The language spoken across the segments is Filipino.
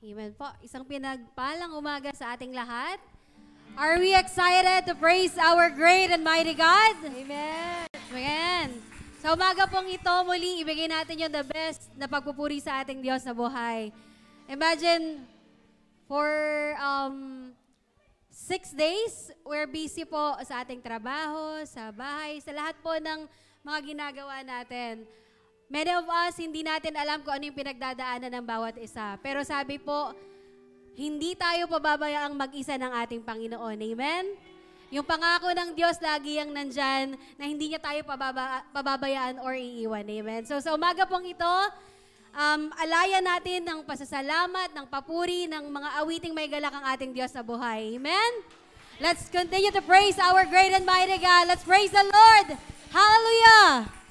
Amen po. Isang pinagpalang umaga sa ating lahat. Are we excited to praise our great and mighty God? Amen. Amen. Sa umaga pong ito, muli ibigay natin yung the best na pagpupuri sa ating Diyos na buhay. Imagine, for 6 days, we're busy po sa ating trabaho, sa bahay, sa lahat po ng mga ginagawa natin. Many of us, hindi natin alam kung ano yung pinagdadaanan ng bawat isa. Pero sabi po, hindi tayo pababayaang mag-isa ng ating Panginoon. Amen? Yung pangako ng Diyos lagi yang nandyan na hindi niya tayo pababayaan or iiwan. Amen? So sa umaga pong ito, alayan natin ng pasasalamat, ng papuri, ng mga awiting may galak ang ating Diyos sa buhay. Amen? Let's continue to praise our great and mighty God. Let's praise the Lord. Hallelujah!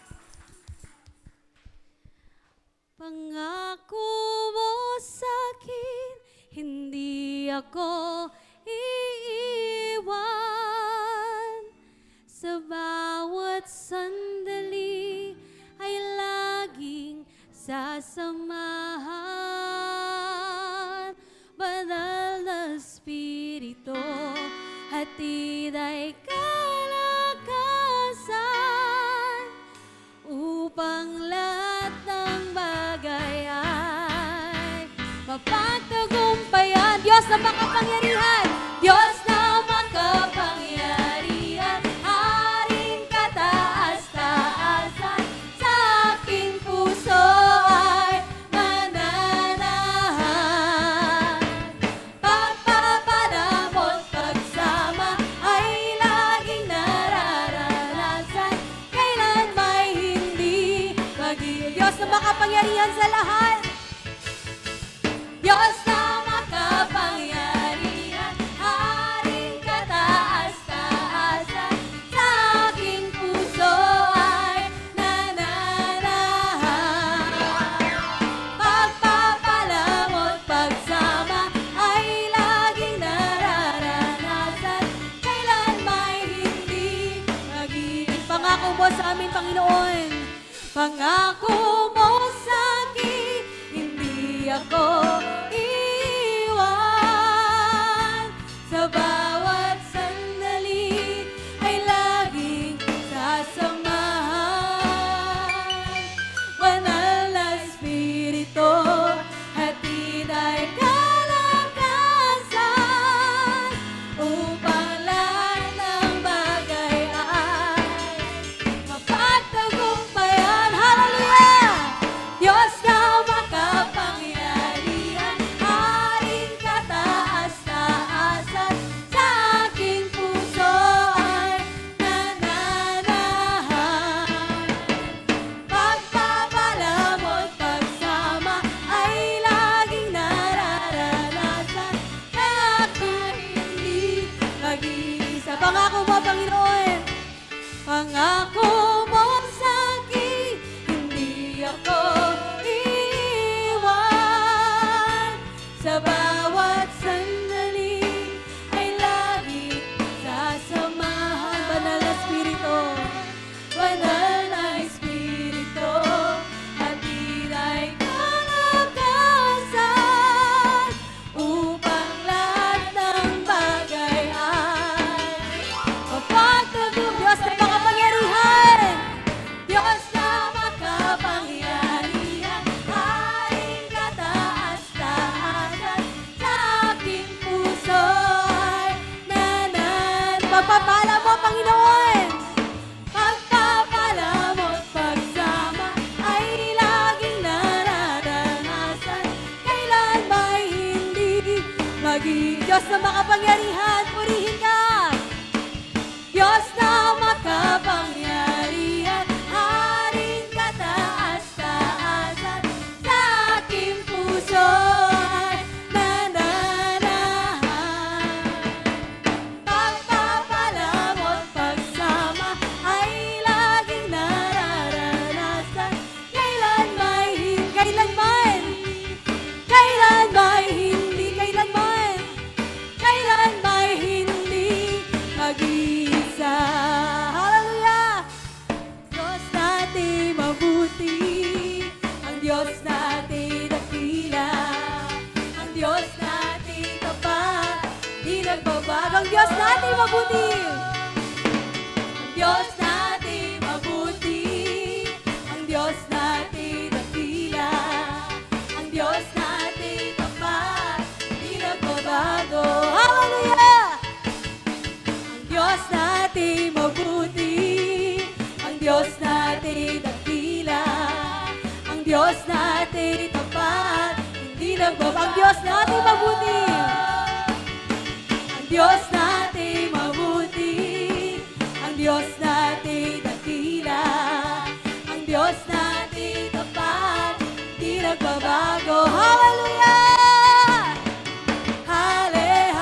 Pangako mo sa'kin, hindi ako iiwan. Sa bawat sandali ay laging sasamahan. Banal na Espiritu, hatid ay kalakasan upang lahat ng bagay ay mapagtagumpayan. Diyos na makapangyarihan, Diyos na makapangyarihan, Haring kataas-taasan, sa aking puso ay mananahan. Pagpapalamot pagsama ay laging nararanasan, kailan may hindi magiging. Diyos na makapangyarihan sa lahat, Diyos na makapangyarihan, Haring kataas-taasan, sa aking puso ay nananahan. Pagpapalamot pagsama ay laging nararanasan, kailan may hindi magiging. Pangako mo sa amin, Panginoon, pangako mo sa akin, hindi ako iiwan. Sa bawat sandali ay laging sasamahan. Banal na Espiritu, hatid ay kalakasan upang lahat ng bagay ay mapagtagumpayan. Hallelujah! Diyos na makapangyarihan, Haring kataas-taasan, sa aking puso ay nananahan. Pagpapalamot pagsama ay laging nararanasan, kaya ako'y hindi mag-iisa. Pangako mo, Panginoon, pangako mo sa'kin, hindi ako iiwan. Sa bawat sandali ay lagi sasamahan. Banal na Espiritu, banal na Espiritu, hatid ay kalakasan upang lahat ng bagay ay mapagtagum. Diyos na makapangyarihan, Diyos na makapangyarihan, Haring kataas-taasan, sa aking puso ay pagpapala mo, Panginoon. Pagpapalamot pagsama ay laging nararanasan, kailan may hindi magiging. Diyos na makapangyarihan, purihin ka. Diyos na makapangyarihan, Haring kataas-taasan, sa aking puso ay nananahan. Pagpapalamot pagsama ay laging nararanasan, kailan may hindi, kailanman hindi mag-isa. Hallelujah! Diyos natin mabuti, ang Diyos natin dakila, ang Diyos natin tapat, di nagbabago. Ang Diyos natin mabuti, ang Diyos natin mabuti, ang Diyos natin dakila, ang Diyos natin tapat, di nagbabago. Hallelujah! Ang Diyos natin mabuti, ang Diyos natin dakila, ang Diyos natin tapat, hindi nagbabago. Ang Diyos natin mabuti, ang Diyos natin mabuti, ang Diyos natin dakila, ang Diyos natin tapat, hindi nagbabago. Hallelujah! Hallelujah!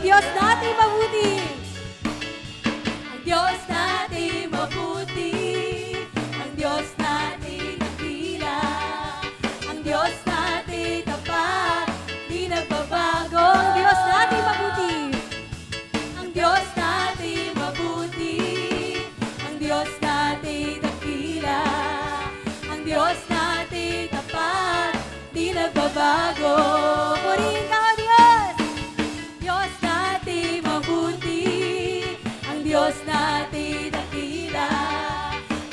Diyos natin mabuti. Ang Diyos natin mabuti, ang Diyos natin dakila, ang Diyos natin tapat, di nagbabago. Ang Diyos natin mabuti. Ang Diyos natin mabuti, ang Diyos natin dakila, ang Diyos natin tapat, di nagbabago. Purihin ka, O Diyos. Diyos natin mabuti, ang Diyos natin dakila,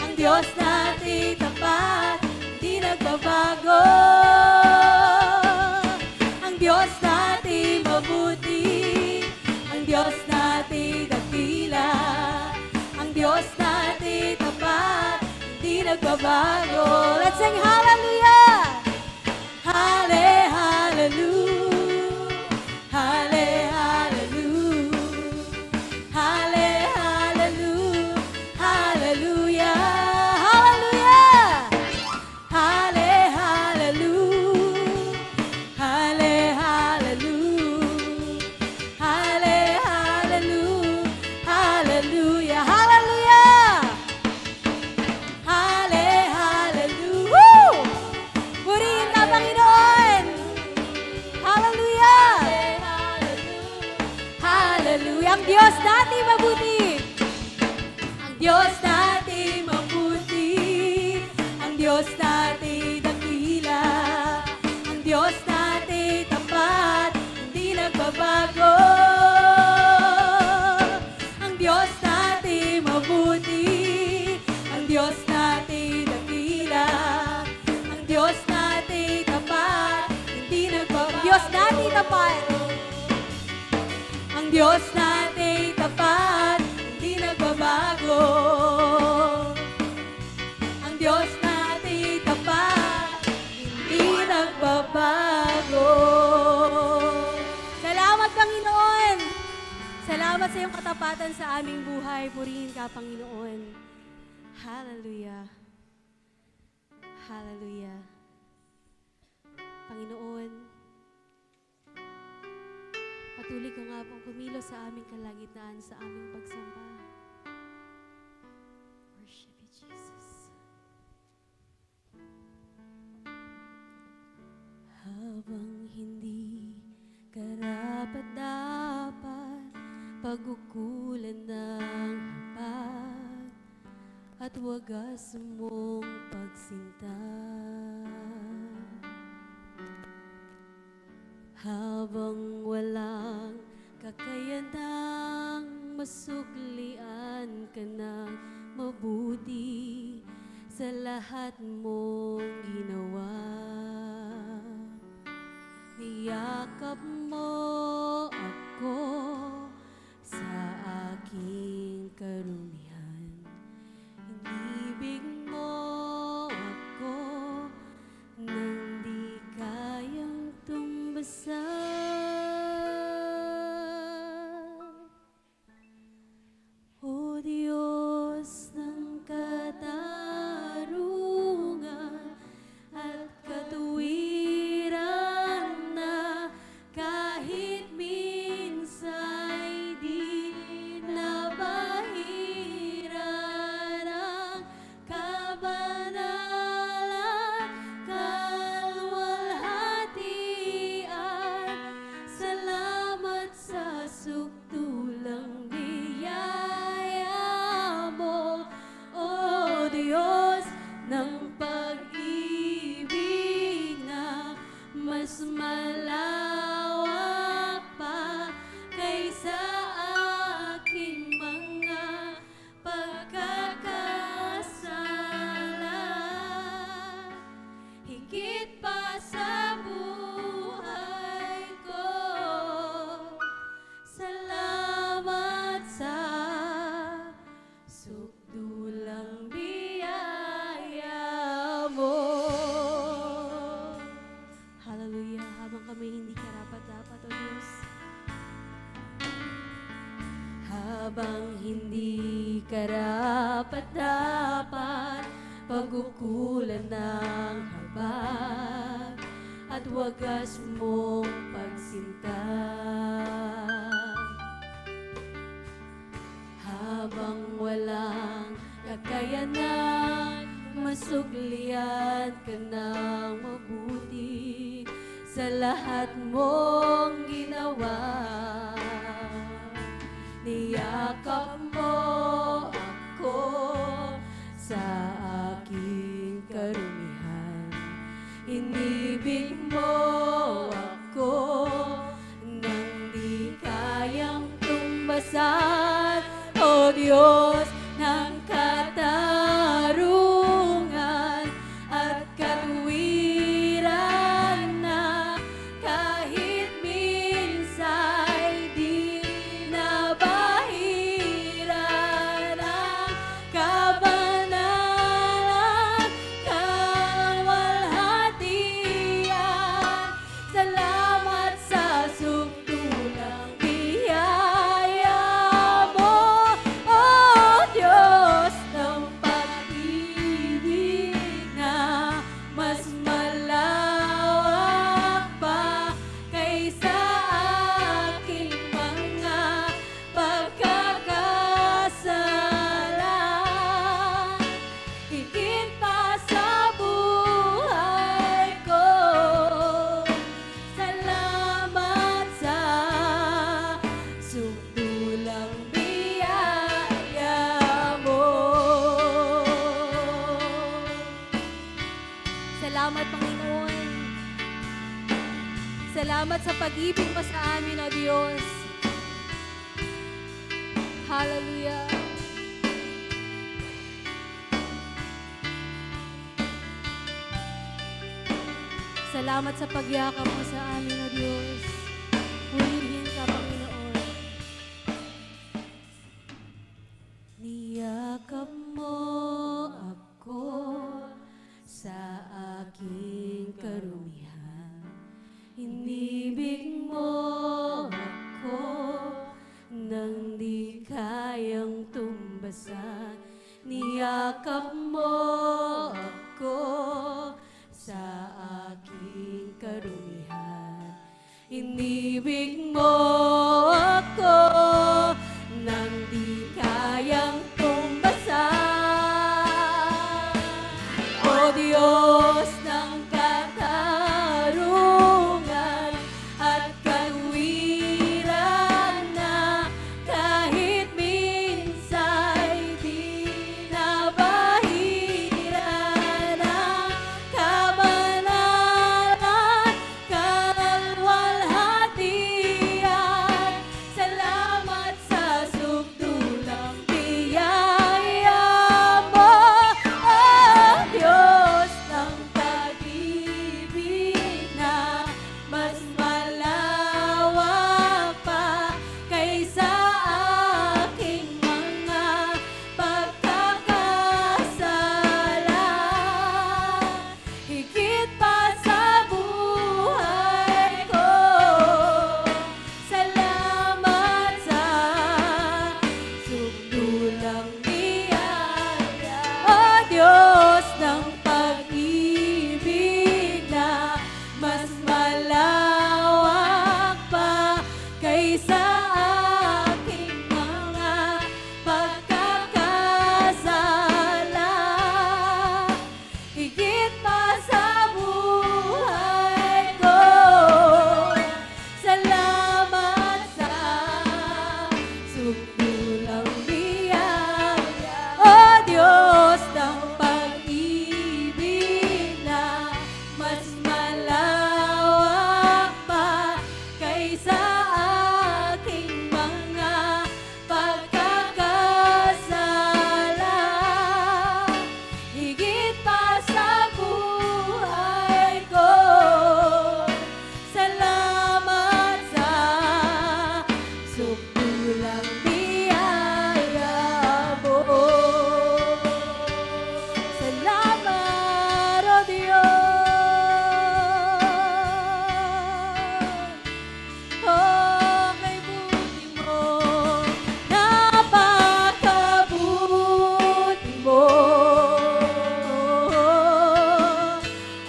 ang Diyos natin tapat, di nagbabago. Ang Diyos natin mabuti, ang Diyos natin dakila, ang Diyos natin tapat, di nagbabago. Let's sing hallelujah. Halle, hallelujah. Halle, hallelujah. Halle, hallelujah. Hallelujah. Hallelujah. Halle, hallelujah. Halle, hallelujah. Halle, hallelujah. Hallelujah. Hallelujah. Halle, hallelujah. Woo! Purihin ka, Panginoon. Hallelujah. Hallelujah. Ang Diyos natin mabuti. Ang Diyos natin mabuti, ang Diyos natin dakila, ang Diyos natin tapat, hindi nagbabago. Ang Diyos natin mabuti, ang Diyos natin dakila, ang Diyos natin tapat, hindi nagbabago. Diyos natin tapat. Ang Diyos natin tapat, hindi nagbabago. Ang Diyos natin tapat, hindi nagbabago. Salamat, Panginoon. Salamat sa iyong katapatan sa aming buhay. Purihin ka, Panginoon. Hallelujah. Hallelujah. Panginoon, patuloy ko nga pong kumilos sa aming kalagitnaan, sa aming pagsamba. Worship you, Jesus. Habang hindi karapat-dapat, pagkukulan ng hapag, at wagas mong pagsinta. Habang walang kakayanang masuklian ka ng mabuti sa lahat mong ginawa. Niyakap mo ako sa aking karumihan. Inibig mo ako nang di kayang tumbasan. O Diyos ng katarungan at katuwiran na kahit minsa'y di nabahiran ang kabanalan, kalwalhatian. Salamat sa sukdulang biyaya mo, O Diyos ng pag-ibig na mas malawak pa kaysa aking mga pagkakasala. Higit pa sa buhay ko, salamat sa sukdulang biyaya mo. Hallelujah. Habang kami hindi karapat-dapat, O Diyos. Habang hindi karapat-dapat, pagkukulan ng habag at wagas mong pagsinta. ang walang kakayanan, masuklian ka ng mabuti sa lahat mong ginawa. Niyakap mo ako sa aking karumihan, inibig mo ako nang di kayang tumbasan. O Diyos ng katarungan at katwiran na kahit minsa'y di nabahiran ang kabanalan, kaluwalhatian. Salamat sa sukdulang biyaya mo, O Diyos ng pag-ibig na mas malawak pa kaysa aking mga pagkakasala. Higit pa sa buhay ko, salamat sa sukdulang biyaya mo. Salamat, Panginoon. Salamat sa pag-ibig mo sa amin, O Diyos. Hallelujah. Salamat sa pagyakap mo sa amin, O Diyos. Purihin ka, Panginoon. Niyakap mo ako sa aking karumihan, inibig mo ako nang di kayang tumbasan. Niyakap mo ako sa aking karumihan, inibig mo ako nang di kayang tumbasan. O Diyos ng katarungan at katwiran na kahit minsa'y di nabahiran ang kabanalan, kaluwalhatian. Salamat sa sukdulang biyaya mo, O Diyos ng pag-ibig na mas malawak pa kaysa aking mga pagkakasala. Higit pa sa buhay ko, salamat sa sukdulang biyaya. O Diyos ng pag-ibig na mas malawak pa kaysa aking mga pagkakasala. Higit pa sa buhay ko, salamat sa sukdulang biyaya. O Diyos ng pag-ibig na mas malawak pa kaysa aking mga pagkakasala. Higit pa sa buhay ko, salamat sa sukdulang biyaya mo. Salamat, O Diyos. Oh, kay buti mo, napakabuti mo.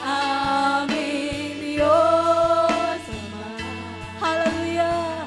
Aming Diyos Ama. Hallelujah.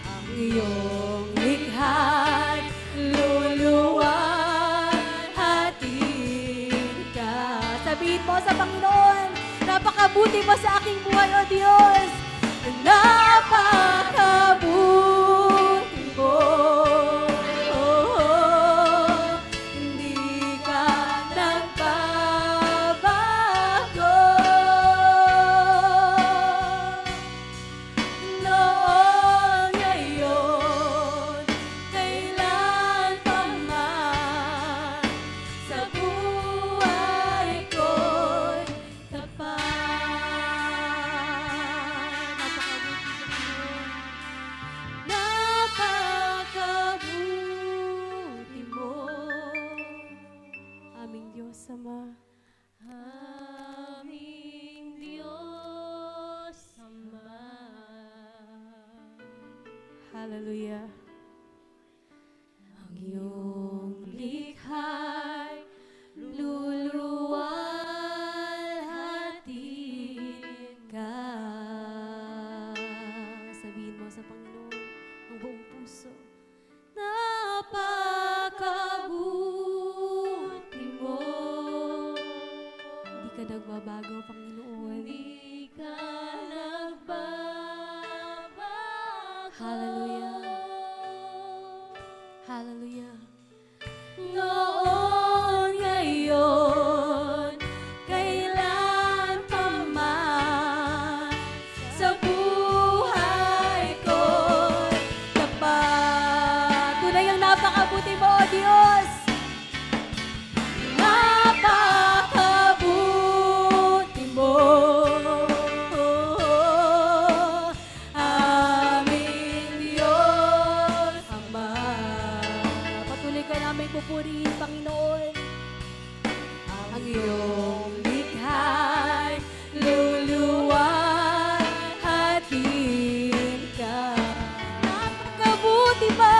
Ang iyong likha't luluwalhatin ka. Sabihin mo sa Panginoon, napakabuti mo sa aking buhay, O Diyos. Napakabuti mo. Hindi ka nagbabago. Noon, ngayon, kailan pa man, sa buhay ko'y tapat. Napakabuti mo. Aming Diyos, Ama. Aming Diyos Ama. Hallelujah. Ang iyong likha'y luluwalhatin ka. Sabihin mo sa Panginoon ang buong puso. Napakabuti mo. Hindi ka nagbabago, Panginoon. Hindi ka nagbabago. Hallelujah. Hallelujah. Noon, ngayon, kailan pa man, sa buhay ko'y tapat. Tunay ang napakabuti mo, O Diyos. Napakabuti mo. Aming Diyos Ama. Patuloy ka namin pupurihin, Panginoon. Ang iyong likha'y luluwalhatin ka. Napakabuti ba?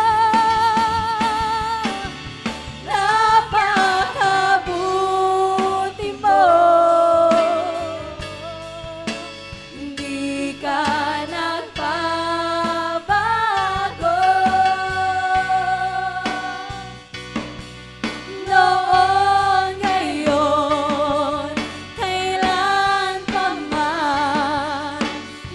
Napakabuti mo. Hindi ka nagbabago. Noon, ngayon, kailan pa man.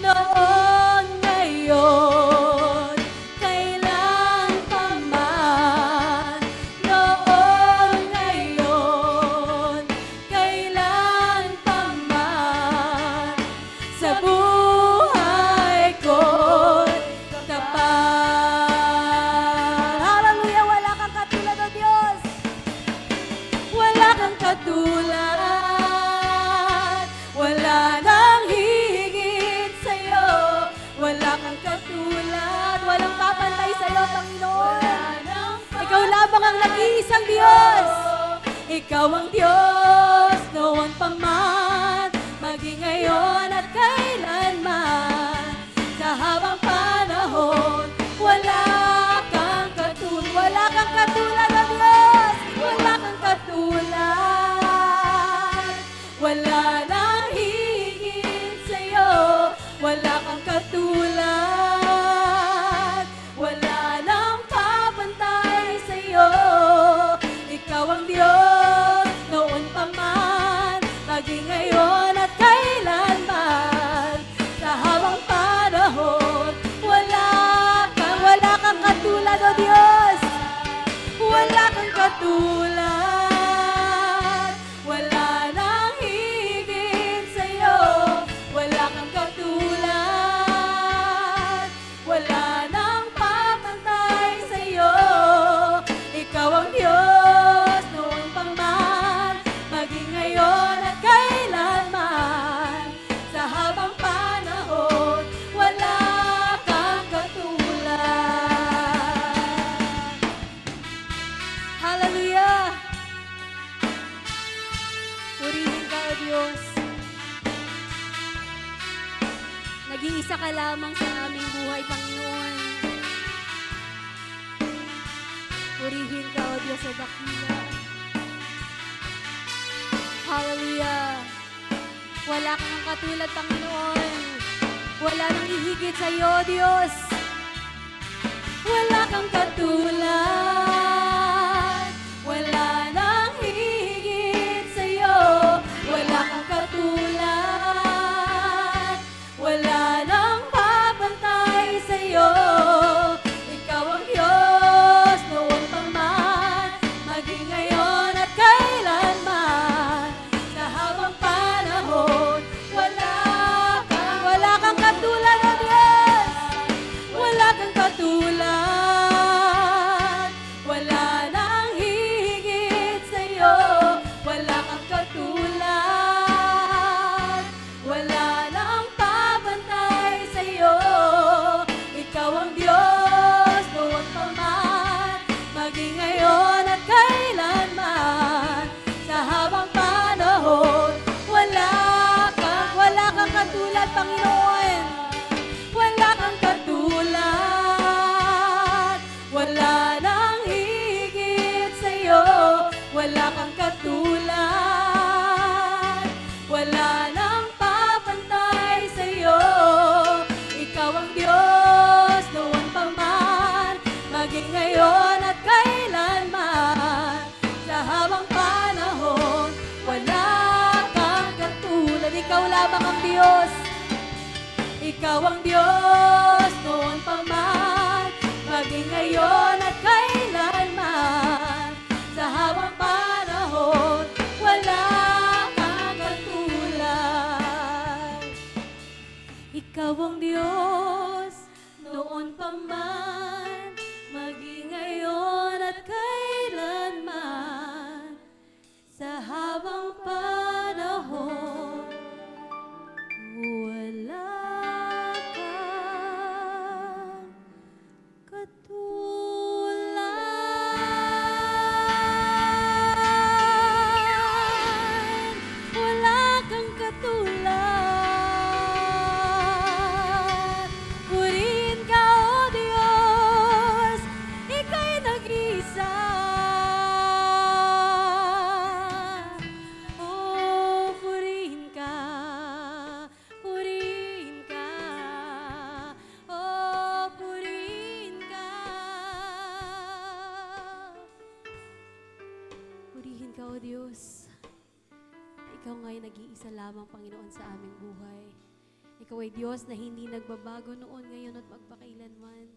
Noon, ngayon, kailan pa man. Noon, ngayon, kailan pa man. Sa buhay ko'y tapat. Hallelujah, wala kang katulad, O Diyos. Wala kang katulad, wala nang higit sa'yo. Wala kang katulad, Walang papantay sa'yo, Panginoon. ikaw lamang ang nag-iisang Diyos. Ikaw ang Diyos, noon pa man, maging ngayon at kailanman. Sa habang panahon, wala kang katulad. Wala kang katulad, O Diyos. Wala kang katulad, wala nang higit sa'yo. Wala kang katulad, wala nang papantay sa'yo. Ikaw ang Diyos, noon pa man, maging ngayon at kailanman. Sa habang panahon, wala kang katulad, O Diyos. Wala kang katulad, wala nang higit sa'yo. Wala kang katulad, wala nang papantay sa'yo. Ikaw ang Diyos, noon pa man, maging ngayon at kailanman. Sa habang panahon, wala kang katulad. Hallelujah. Purihin ka, O Diyos. Nag-iisa ka lamang sa aming buhay, Panginoon. Purihin ka, O Diyos, sa dakila. Hallelujah. Wala kang katulad, Panginoon. Wala nang hihigit sa'yo, Diyos. Wala kang katulad, wala nang higit sa'yo. Wala kang katulad, wala nang papantay sa'yo. Ikaw ang Diyos, noon pa man, maging ngayon at kailanman. Sa habang panahon, wala kang katulad, O Diyos. Wala kang katulad, wala nang higit sa'yo. Wala kang katulad, wala nang papantay sa'yo. Ikaw ang Diyos, noon pa man, maging ngayon at kailanman. Sa habang panahon, wala kang katulad, Panginoon. Wala kang katulad, wala nang higit sa'yo. Wala kang katulad, wala nang papantay sa'yo. Ikaw ang Diyos, noon pa man, maging ngayon at kailanman. Sa habang panahon, wala kang katulad. Ikaw lamang ang Diyos. Ikaw ang Diyos, noon pa man, maging ngayon at kailanman. Sa habang panahon, wala kang katulad. Ikaw ang Diyos, noon pa man, maging ngayon at kailanman. Sa habang panahon, wala kang katulad. Wala kang katulad. Purihin ka, O Diyos, ika'y nag-iisa. Oh, purihin ka, purihin ka. Oh, purihin ka. Purihin ka, O Diyos. Ikaw nga'y nag-iisa lamang, Panginoon, sa aming buhay. Ikaw ay Diyos na hindi nagbabago noon, ngayon at magpakailanman.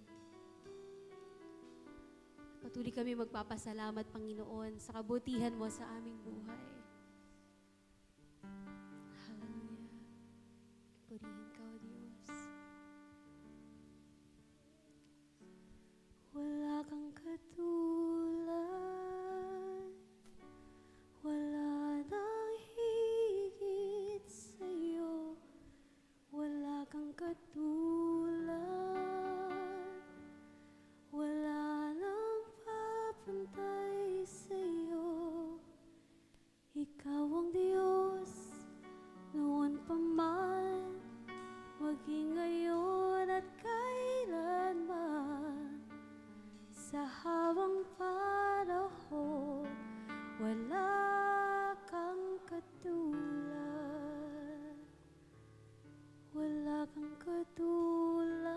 Patuloy kami magpapasalamat, Panginoon, sa kabutihan mo sa aming buhay. Hallelujah. Purihin ka, O Diyos. Wala kang katulad, wala nang higit sa'yo. Wala kang katulad, wala nang papantay sa'yo. Ikaw ang Diyos, noon pa man, maging ngayon at kailanman. Sa habang panahon, wala kang katulad. Wala kang katulad,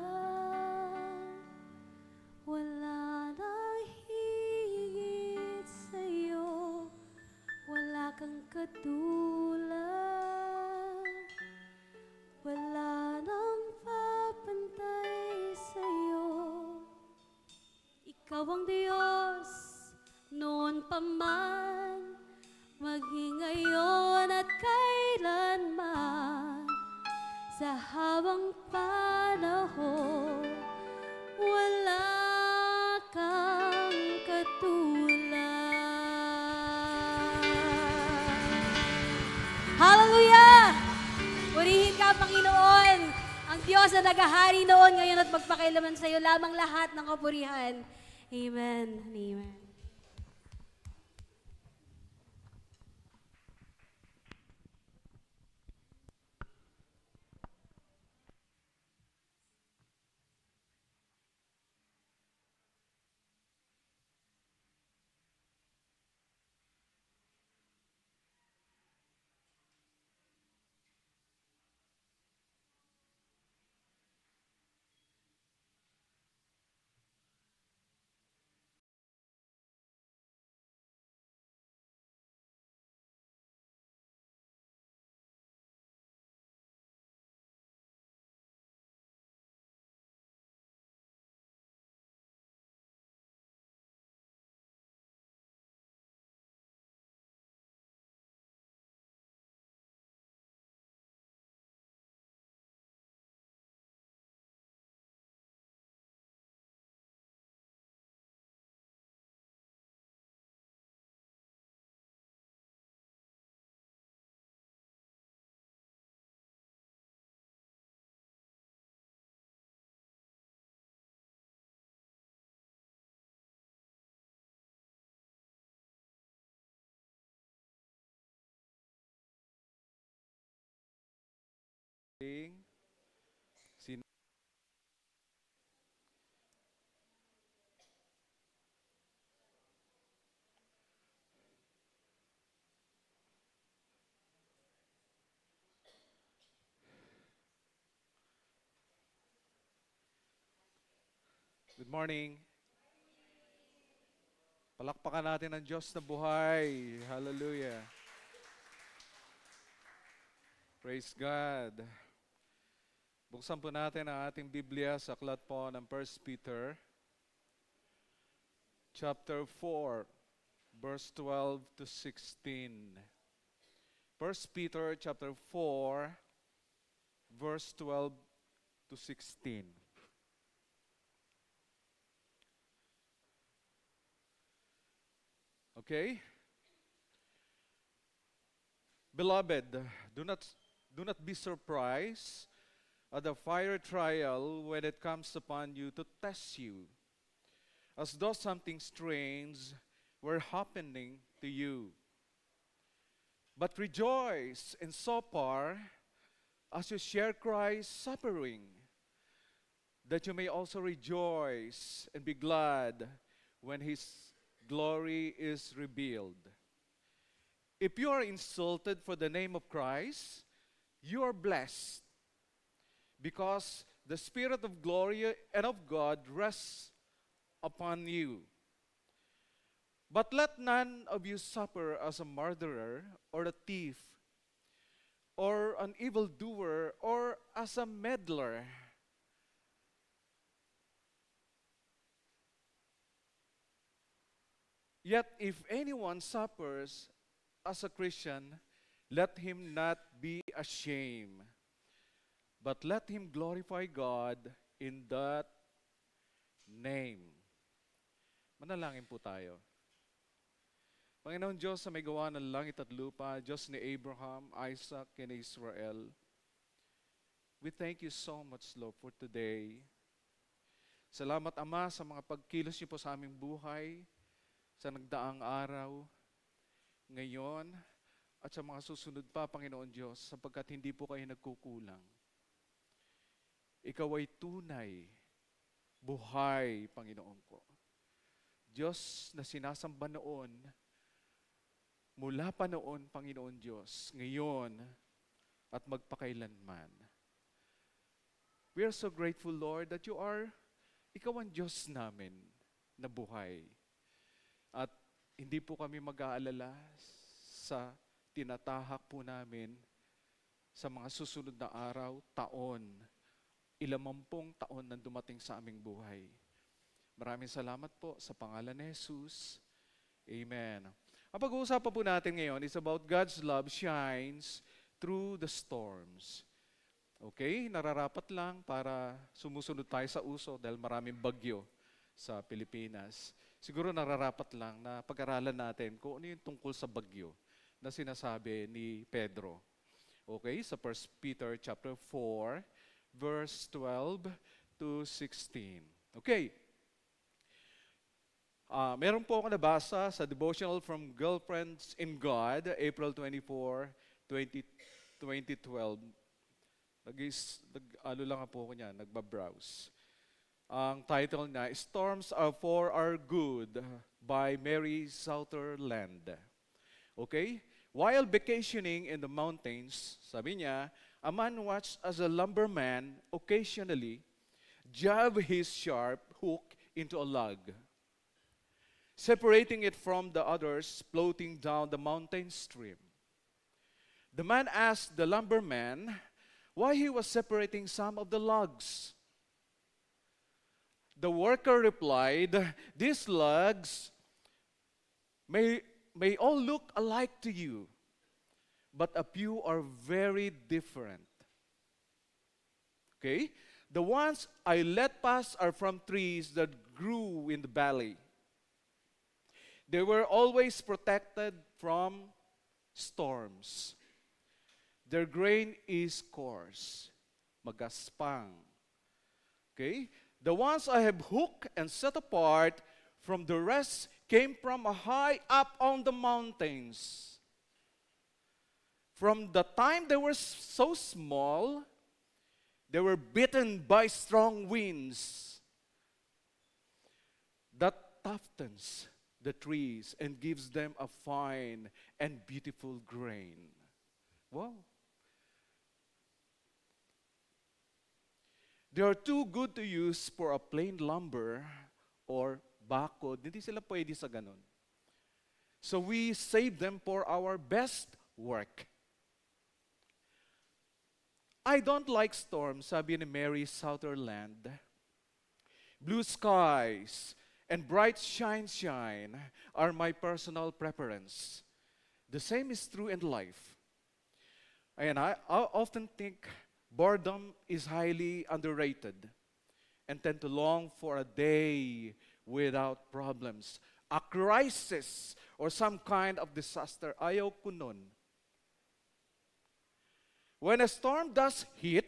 wala nang higit sa'yo. Wala kang katulad, wala nang papantay sa'yo. Ikaw ang Diyos, noon pa man, maging ngayon at kailanman. Sa habang panahon, wala kang katulad. Hallelujah! Purihin ka, Panginoon, ang Diyos na naghahari noon, ngayon at magpakailanman sa iyo lamang lahat ng kapurihan. Amen. Amen. Sin- Good morning. Palakpakan natin ang Diyos na buhay. Hallelujah. Praise God. Buksan po natin ang ating Biblia sa aklat po ng 1 Peter chapter 4, verse 12 to 16. 1 Peter chapter 4, verse 12 to 16. Okay? Beloved, do not be surprised at the fire trial when it comes upon you to test you, as though something strange were happening to you. But rejoice in so far as you share Christ's suffering, that you may also rejoice and be glad when His glory is revealed. If you are insulted for the name of Christ, you are blessed, because the Spirit of glory and of God rests upon you. But let none of you suffer as a murderer, or a thief, or an evildoer, or as a meddler. Yet if anyone suffers as a Christian, let him not be ashamed, but let him glorify God in that name. Manalangin po tayo. Panginoon Diyos sa may gawa ng langit at lupa, Diyos ni Abraham, Isaac, and Israel, we thank you so much, Lord, for today. Salamat, Ama, sa mga pagkilos niyo po sa aming buhay, sa nagdaang araw, ngayon, at sa mga susunod pa, Panginoon Diyos, sapagkat hindi po kayo nagkukulang. Ikaw ay tunay, buhay, Panginoon ko. Diyos na sinasamba noon, mula pa noon, Panginoon Diyos, ngayon, at magpakailanman. We are so grateful, Lord, that ikaw ang Diyos namin na buhay. At hindi po kami mag-aalala sa tinatahak po namin sa mga susunod na araw, taon, ilamampung taon na dumating sa aming buhay. Maraming salamat po sa pangalan ni Jesus. Amen. Ang pag-uusapan po natin ngayon is about God's love shines through the storms. Okay? Nararapat lang para sumusunod tayo sa uso dahil maraming bagyo sa Pilipinas. Siguro nararapat lang na pag-aralan natin kung ano yung tungkol sa bagyo na sinasabi ni Pedro. Okay? Sa 1 Peter chapter 4, verse 12 to 16. Okay. Meron po ako nabasa sa devotional from Girlfriends in God, April 24, 2012. Ano lang po ako niya, nagbabrowse. Ang title niya, Storms Are For Our Good by Mary Sutherland. Okay? While vacationing in the mountains, sabi niya, a man watched as a lumberman occasionally jab his sharp hook into a log, separating it from the others floating down the mountain stream. The man asked the lumberman why he was separating some of the logs. The worker replied, "These logs may all look alike to you, but a few are very different." Okay? The ones I let pass are from trees that grew in the valley. They were always protected from storms. Their grain is coarse, magaspang. Okay? The ones I have hooked and set apart from the rest came from high up on the mountains. From the time they were so small, They were beaten by strong winds that toughens the trees and gives them a fine and beautiful grain. Wow. They are too good to use for a plain lumber or bakod. Hindi sila pwede sa ganun. So we save them for our best work. I don't like storms, sabi ni Mary Sutherland. Blue skies and bright shine are my personal preference. The same is true in life. And I often think boredom is highly underrated and tend to long for a day without problems. A crisis or some kind of disaster, ayaw ko nun. When a storm does hit,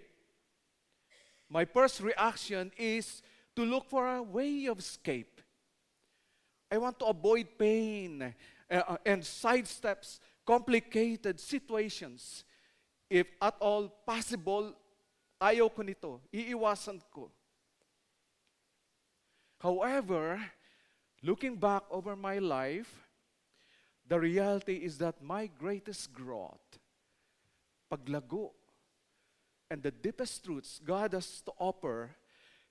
my first reaction is to look for a way of escape. I want to avoid pain and sidesteps complicated situations. If at all possible, ayaw ko nito. Iiwasan ko. However, looking back over my life, the reality is that my greatest growth, paglago, and the deepest truths God has to offer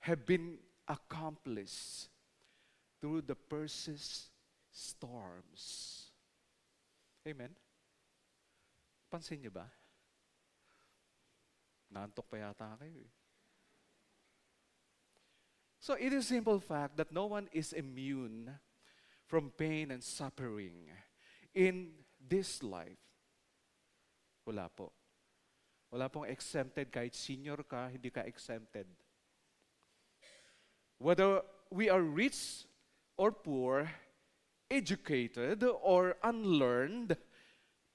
have been accomplished through the persist storms. Amen? Pansin niyo ba? Naantok pa yata kayo eh. So it is a simple fact that no one is immune from pain and suffering in this life. Wala po. Wala pong exempted. Kahit senior ka, hindi ka exempted. Whether we are rich or poor, educated or unlearned,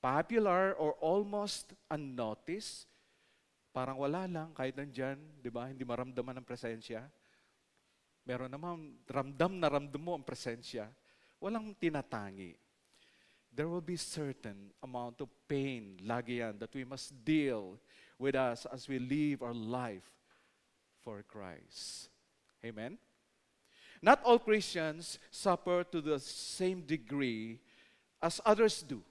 popular or almost unnoticed, parang wala lang, kahit nandyan, di ba? Hindi maramdaman ang presensya. Meron naman, ramdam na ramdam mo ang presensya. Walang tinatangi. There will be certain amount of pain, lagi yan, that we must deal with us as we live our life for Christ. Amen? Not all Christians suffer to the same degree as others do.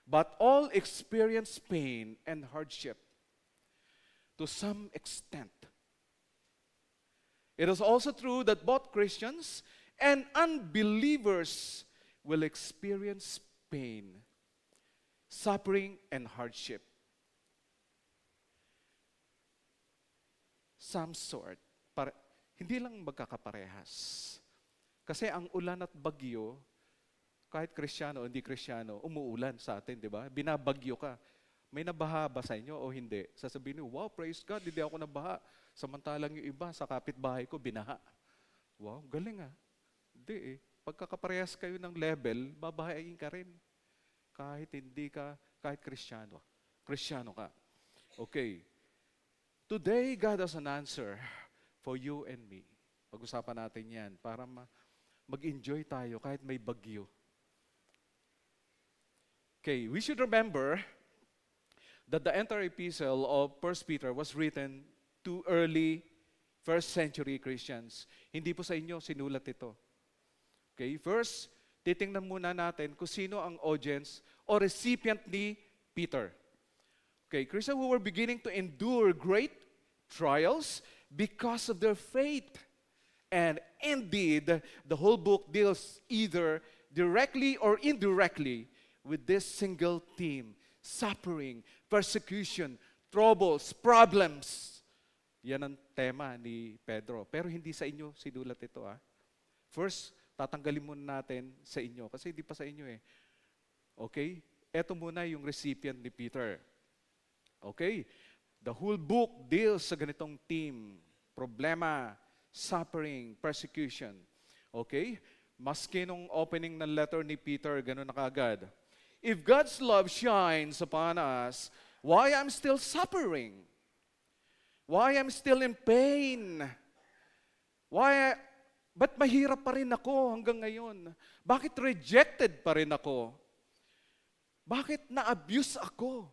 But all experience pain and hardship to some extent. It is also true that both Christians and unbelievers will experience pain, suffering, and hardship. Some sort. Hindi lang magkakaparehas. Kasi ang ulan at bagyo, kahit Kristiyano o hindi Kristiyano, umuulan sa atin, di ba? Binabagyo ka. May nabaha ba sa inyo o hindi? Sasabihin niyo, wow, praise God, hindi ako nabaha. Samantalang yung iba, sa kapitbahay ko, binaha. Wow, galing ah. Hindi eh. Pagkakaparehas kayo ng level, babahayin ka rin. Kahit hindi ka, kahit Kristiyano. Kristiyano ka. Okay. Today, God has an answer for you and me. Pag-usapan natin yan para mag-enjoy tayo kahit may bagyo. Okay, we should remember that the entire epistle of 1 Peter was written to early first century Christians. Hindi po sa inyo sinulat ito. Okay, first, titingnan muna natin kung sino ang audience o recipient ni Peter. Okay, Christians who were beginning to endure great trials because of their faith. And indeed, the whole book deals either directly or indirectly with this single theme: suffering, persecution, troubles, problems. Yan ang tema ni Pedro. Pero hindi sa inyo sinulat ito. First, tatanggalin muna natin sa inyo kasi hindi pa sa inyo eh. Okay? Ito muna yung recipient ni Peter. Okay? The whole book deals sa ganitong theme: problema, suffering, persecution. Okay? Maski nung opening ng letter ni Peter, ganun na kaagad. If God's love shines upon us, why I'm still suffering? Why I'm still in pain? Ba't mahirap pa rin ako hanggang ngayon? Bakit rejected pa rin ako? Bakit na-abuse ako?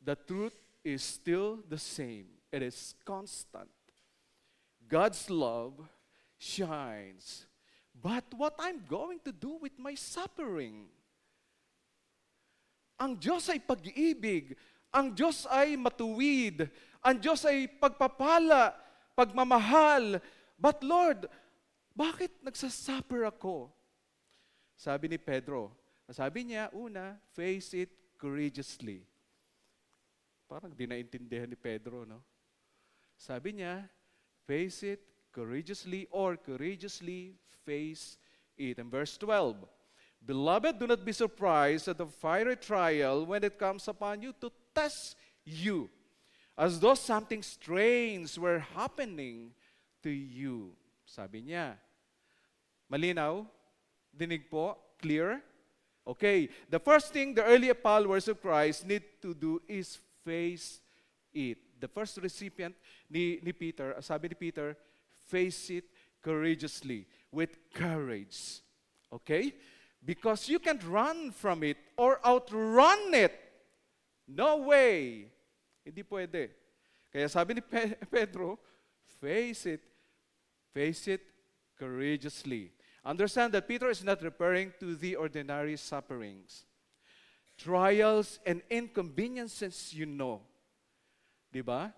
The truth is still the same. It is constant. God's love shines. But what I'm going to do with my suffering? Ang Diyos ay pag-ibig. Ang Diyos ay matuwid. Ang Diyos ay pagpapala, pagmamahal. But Lord, bakit nagsasuffer ako? Sabi ni Pedro, sabi niya, una, face it courageously. Parang di naintindihan ni Pedro, no? Sabi niya, face it courageously or courageously face it. In verse 12, Beloved, do not be surprised at the fiery trial when it comes upon you to test you, as though something strange were happening to you. Sabi niya. Malinaw? Dinig po? Clear? Okay. The first thing the early followers of Christ need to do is face it. The first recipient ni Peter, sabi ni Peter, face it courageously, with courage. Okay? Because you can't run from it or outrun it. No way. Hindi pwede. Kaya sabi ni Pedro, face it courageously. Understand that Peter is not referring to the ordinary sufferings. Trials and inconveniences, you know. Diba?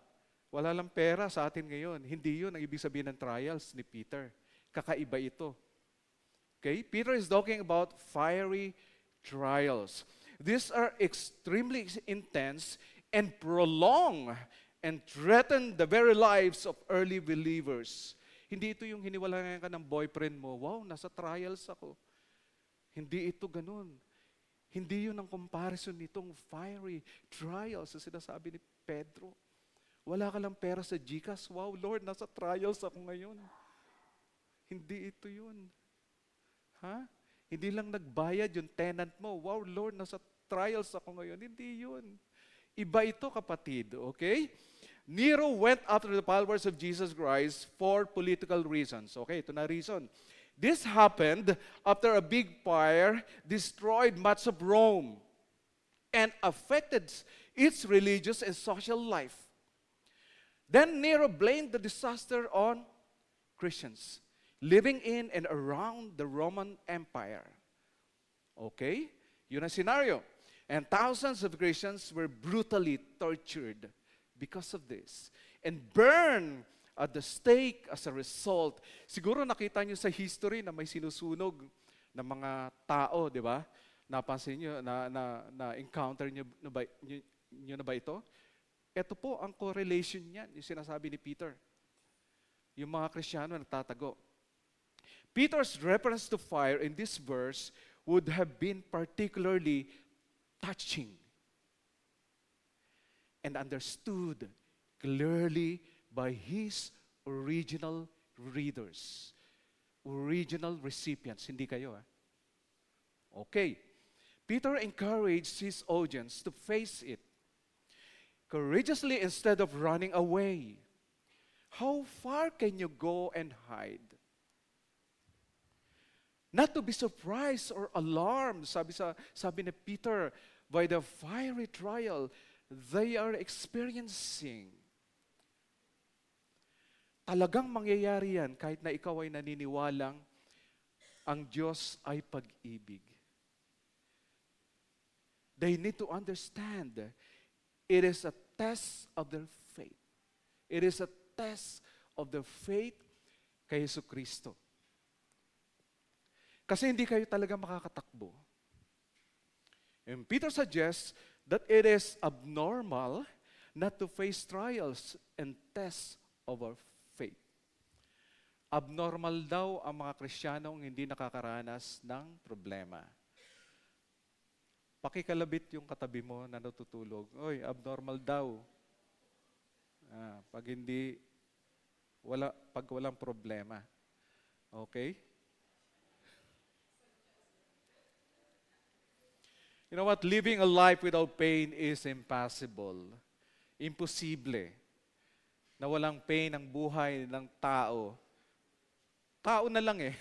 Wala lang pera sa atin ngayon. Hindi yun ang ibig sabihin ng trials ni Peter. Kakaiba ito. Okay? Peter is talking about fiery trials. These are extremely intense and prolong and threaten the very lives of early believers. Hindi ito yung hiniwalayan ka ng boyfriend mo, wow, nasa trials ako. Hindi ito ganun. Hindi yun ang comparison nitong fiery trials na sinasabi ni Pedro. Wala ka lang pera sa GCash, wow, Lord, nasa trials ako ngayon. Hindi ito yun. Ha? Hindi lang nagbayad yung tenant mo, wow, Lord, nasa trials ako ngayon. Hindi yun. Iba ito, kapatid, okay? Nero went after the followers of Jesus Christ for political reasons. Okay, ito na reason. This happened after a big fire destroyed much of Rome and affected its religious and social life. Then Nero blamed the disaster on Christians living in and around the Roman Empire. Okay? Yun ang scenario. And thousands of Christians were brutally tortured because of this, and burn at the stake as a result. Siguro nakita nyo sa history na may sinusunog ng mga tao, di ba? Napansin nyo, na-encounter nyo na ba ito? Ito po ang correlation niyan, yung sinasabi ni Peter. Yung mga Kristiyano nagtatago. Peter's reference to fire in this verse would have been particularly touching and understood clearly by his original readers, original recipients. Hindi kayo, ha? Okay. Peter encouraged his audience to face it courageously instead of running away. How far can you go and hide? Not to be surprised or alarmed, sabi ni Peter, by the fiery trial they are experiencing. Talagang mangyayari yan kahit na ikaw ay naniniwalang ang Diyos ay pag-ibig. They need to understand it is a test of their faith. It is a test of their faith kay Jesucristo. Kasi hindi kayo talaga makakatakbo. And Peter suggests that it is abnormal not to face trials and tests of our faith. Abnormal daw ang mga Kristiyanong hindi nakakaranas ng problema. Pakikalabit yung katabi mo na natutulog. Oy, abnormal daw. Pag walang problema. Okay? You know what? Living a life without pain is impossible. Imposible. Na walang pain ang buhay ng tao. Tao na lang eh.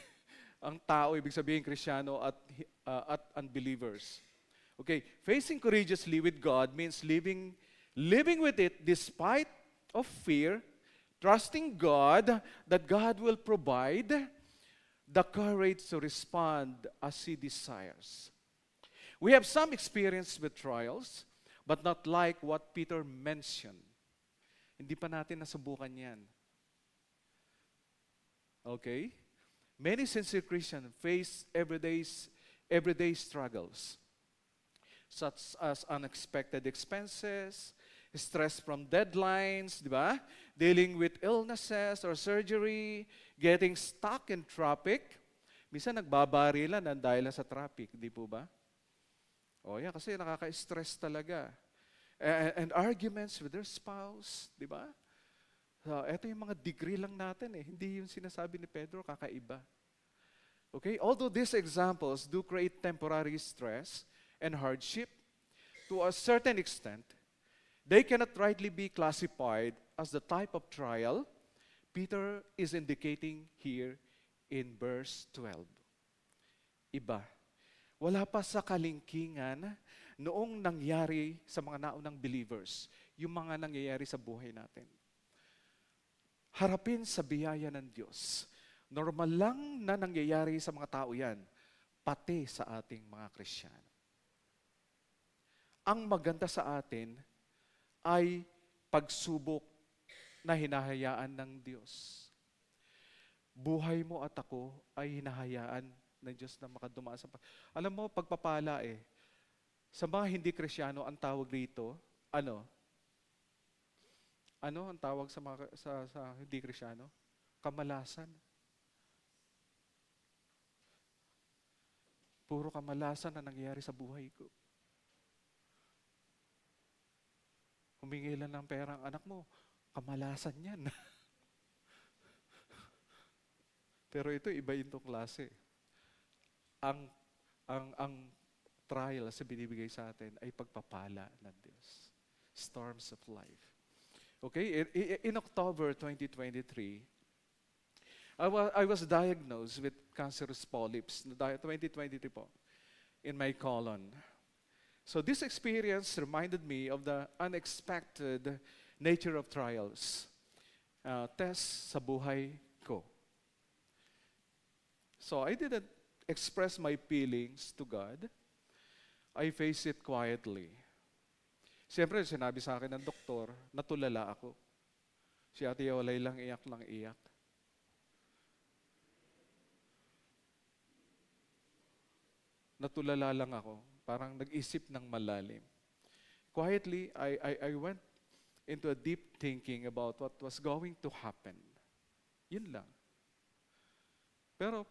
Ang tao, ibig sabihin Kristiyano at unbelievers. Okay, facing courageously with God means living living with it despite of fear, trusting God that God will provide the courage to respond as He desires. We have some experience with trials, but not like what Peter mentioned. Hindi pa natin nasubukan yan. Okay? Many sincere Christians face everyday struggles, such as unexpected expenses, stress from deadlines, di ba? Dealing with illnesses or surgery, getting stuck in traffic. Minsan nagbabarilan dahil sa traffic, di po ba? O yan, kasi nakaka-stress talaga. And arguments with their spouse, di ba? So, ito yung mga degree lang natin eh. Hindi yung sinasabi ni Pedro, kakaiba. Okay? Although these examples do create temporary stress and hardship, to a certain extent, they cannot rightly be classified as the type of trial Peter is indicating here in verse 12. Iba. Wala pa sa kalingkingan noong nangyari sa mga naunang believers, yung mga nangyayari sa buhay natin. Harapin sa biyaya ng Diyos. Normal lang na nangyayari sa mga tao yan, pati sa ating mga Kristiyano. Ang maganda sa atin ay pagsubok na hinahayaan ng Diyos. Buhay mo at ako ay hinahayaan ng Diyos na makadumaan sa... Alam mo, pagpapala eh. Sa mga hindi Kristiyano, ang tawag dito, ano? Ano ang tawag sa mga sa hindi Kristiyano? Kamalasan. Puro kamalasan na nangyayari sa buhay ko. Humingi lang ng pera ang anak mo, kamalasan yan. Pero ito, iba itong klase. Ang trial sa binibigay sa atin ay pagpapala ng Diyos. Storms of life. Okay, in October 2023, I was diagnosed with cancerous polyps, 2023 po, in my colon. So this experience reminded me of the unexpected nature of trials, tests sa buhay ko. So I didn't express my feelings to God. I faced it quietly. Siyempre, sinabi sa akin ng doktor, natulala ako. Si Ate Yolay lang iyak. Natulala lang ako. Parang nag-isip ng malalim. Quietly, I went into a deep thinking about what was going to happen. Yun lang. Pero,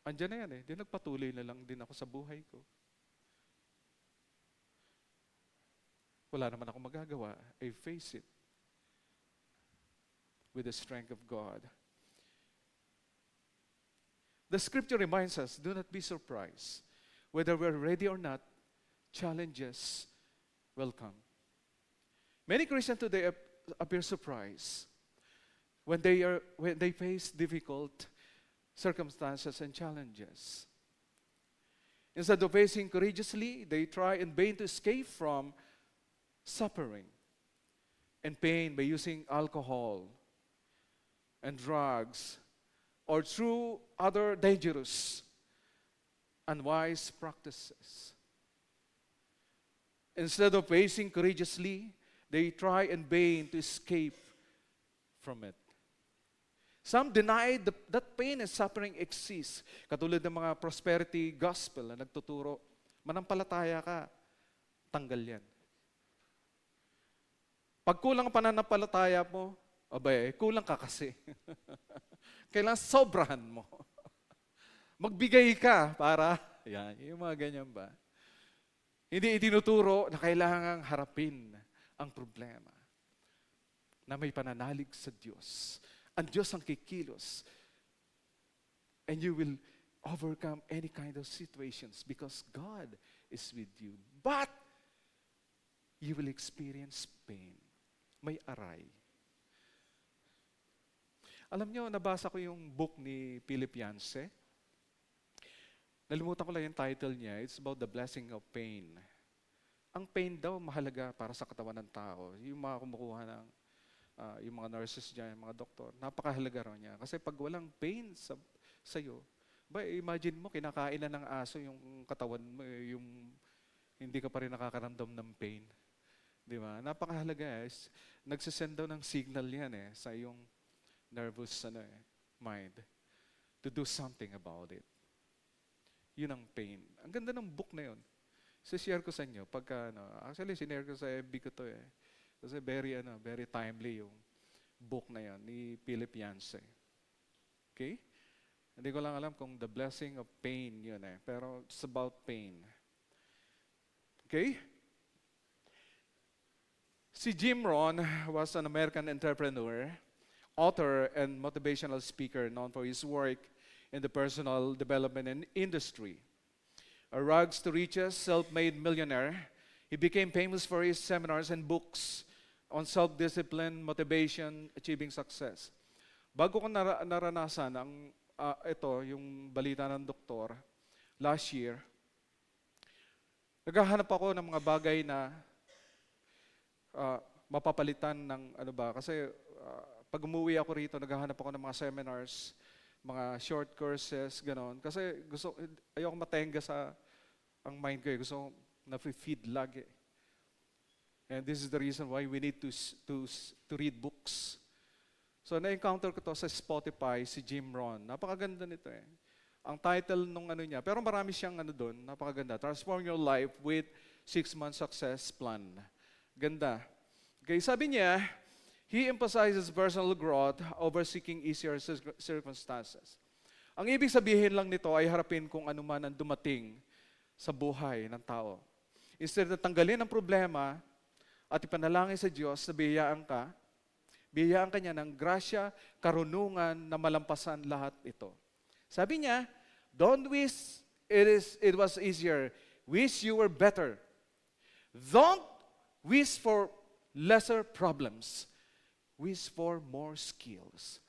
andyan na yan eh. Di nagpatuloy na lang din ako sa buhay ko. Wala naman ako magagawa. I face it with the strength of God. The scripture reminds us, do not be surprised. Whether we're ready or not, challenges will come. Many Christians today appear surprised when they face difficult circumstances and challenges. Instead of facing courageously, they try in vain to escape from suffering and pain by using alcohol and drugs or through other dangerous, unwise practices. Instead of facing courageously, they try in vain to escape from it. Some deny that pain and suffering exists. Katulad ng mga prosperity gospel na nagtuturo, manampalataya ka, tanggal yan. Pag kulang ang pananampalataya mo, abay, kulang ka kasi. Kailangan sobrahan mo. Magbigay ka para, yan, yung mga ganyan ba? Hindi itinuturo na kailangang harapin ang problema. Na may pananalig sa Diyos. Ang Diyos ang kikilos. And you will overcome any kind of situations because God is with you. But, you will experience pain. May aray. Alam nyo, nabasa ko yung book ni Philip Yancey. Nalimutan ko lang yung title niya. It's about the blessing of pain. ang pain daw mahalaga para sa katawan ng tao. Yung mga kumukuha ng, yung mga nurses dyan, mga doktor, napakahalaga raw niya. Kasi pag walang pain sa'yo, imagine mo, kinakain na ng aso yung katawan mo, yung hindi ka pa rin nakakaramdam ng pain. Di ba? Napakahalaga. Nagsisend daw ng signal yan sa iyong nervous mind to do something about it. Yun ang pain. Ang ganda ng book na yun. Share ko sa inyo. Actually, sinare ko sa FB ko to Kasi very timely yung book na yun ni Philip Yancey. Okay? Hindi ko lang alam kung The Blessing of Pain yun Pero it's about pain. Okay? Si Jim Rohn was an American entrepreneur, author, and motivational speaker known for his work in the personal development industry. A rags to riches, self-made millionaire, he became famous for his seminars and books on self-discipline, motivation, achieving success. Bago ko naranasan yung balita ng doktor, last year, naghahanap ako ng mga bagay na mapapalitan ng kasi pag umuwi ako rito, naghahanap ako ng mga seminars, mga short courses, ganon. Kasi ayoko matenga sa ang mind ko Gusto ko na-feed lagi. And this is the reason why we need to read books. So na-encounter ko to sa Spotify, si Jim Rohn. Napakaganda nito Ang title nung niya, pero marami siyang doon, napakaganda. Transform Your Life with 6-Month Success Plan. Ganda. Okay, sabi niya, he emphasizes personal growth over seeking easier circumstances. Ang ibig sabihin lang nito ay harapin kung ano man ang dumating sa buhay ng tao. Instead na tanggalin ang problema at ipanalangin sa Diyos na biyayaan ka niya ng grasya, karunungan na malampasan lahat ito. Sabi niya, don't wish it was easier. Wish you were better. Don't wish for lesser problems. Wish for more skills.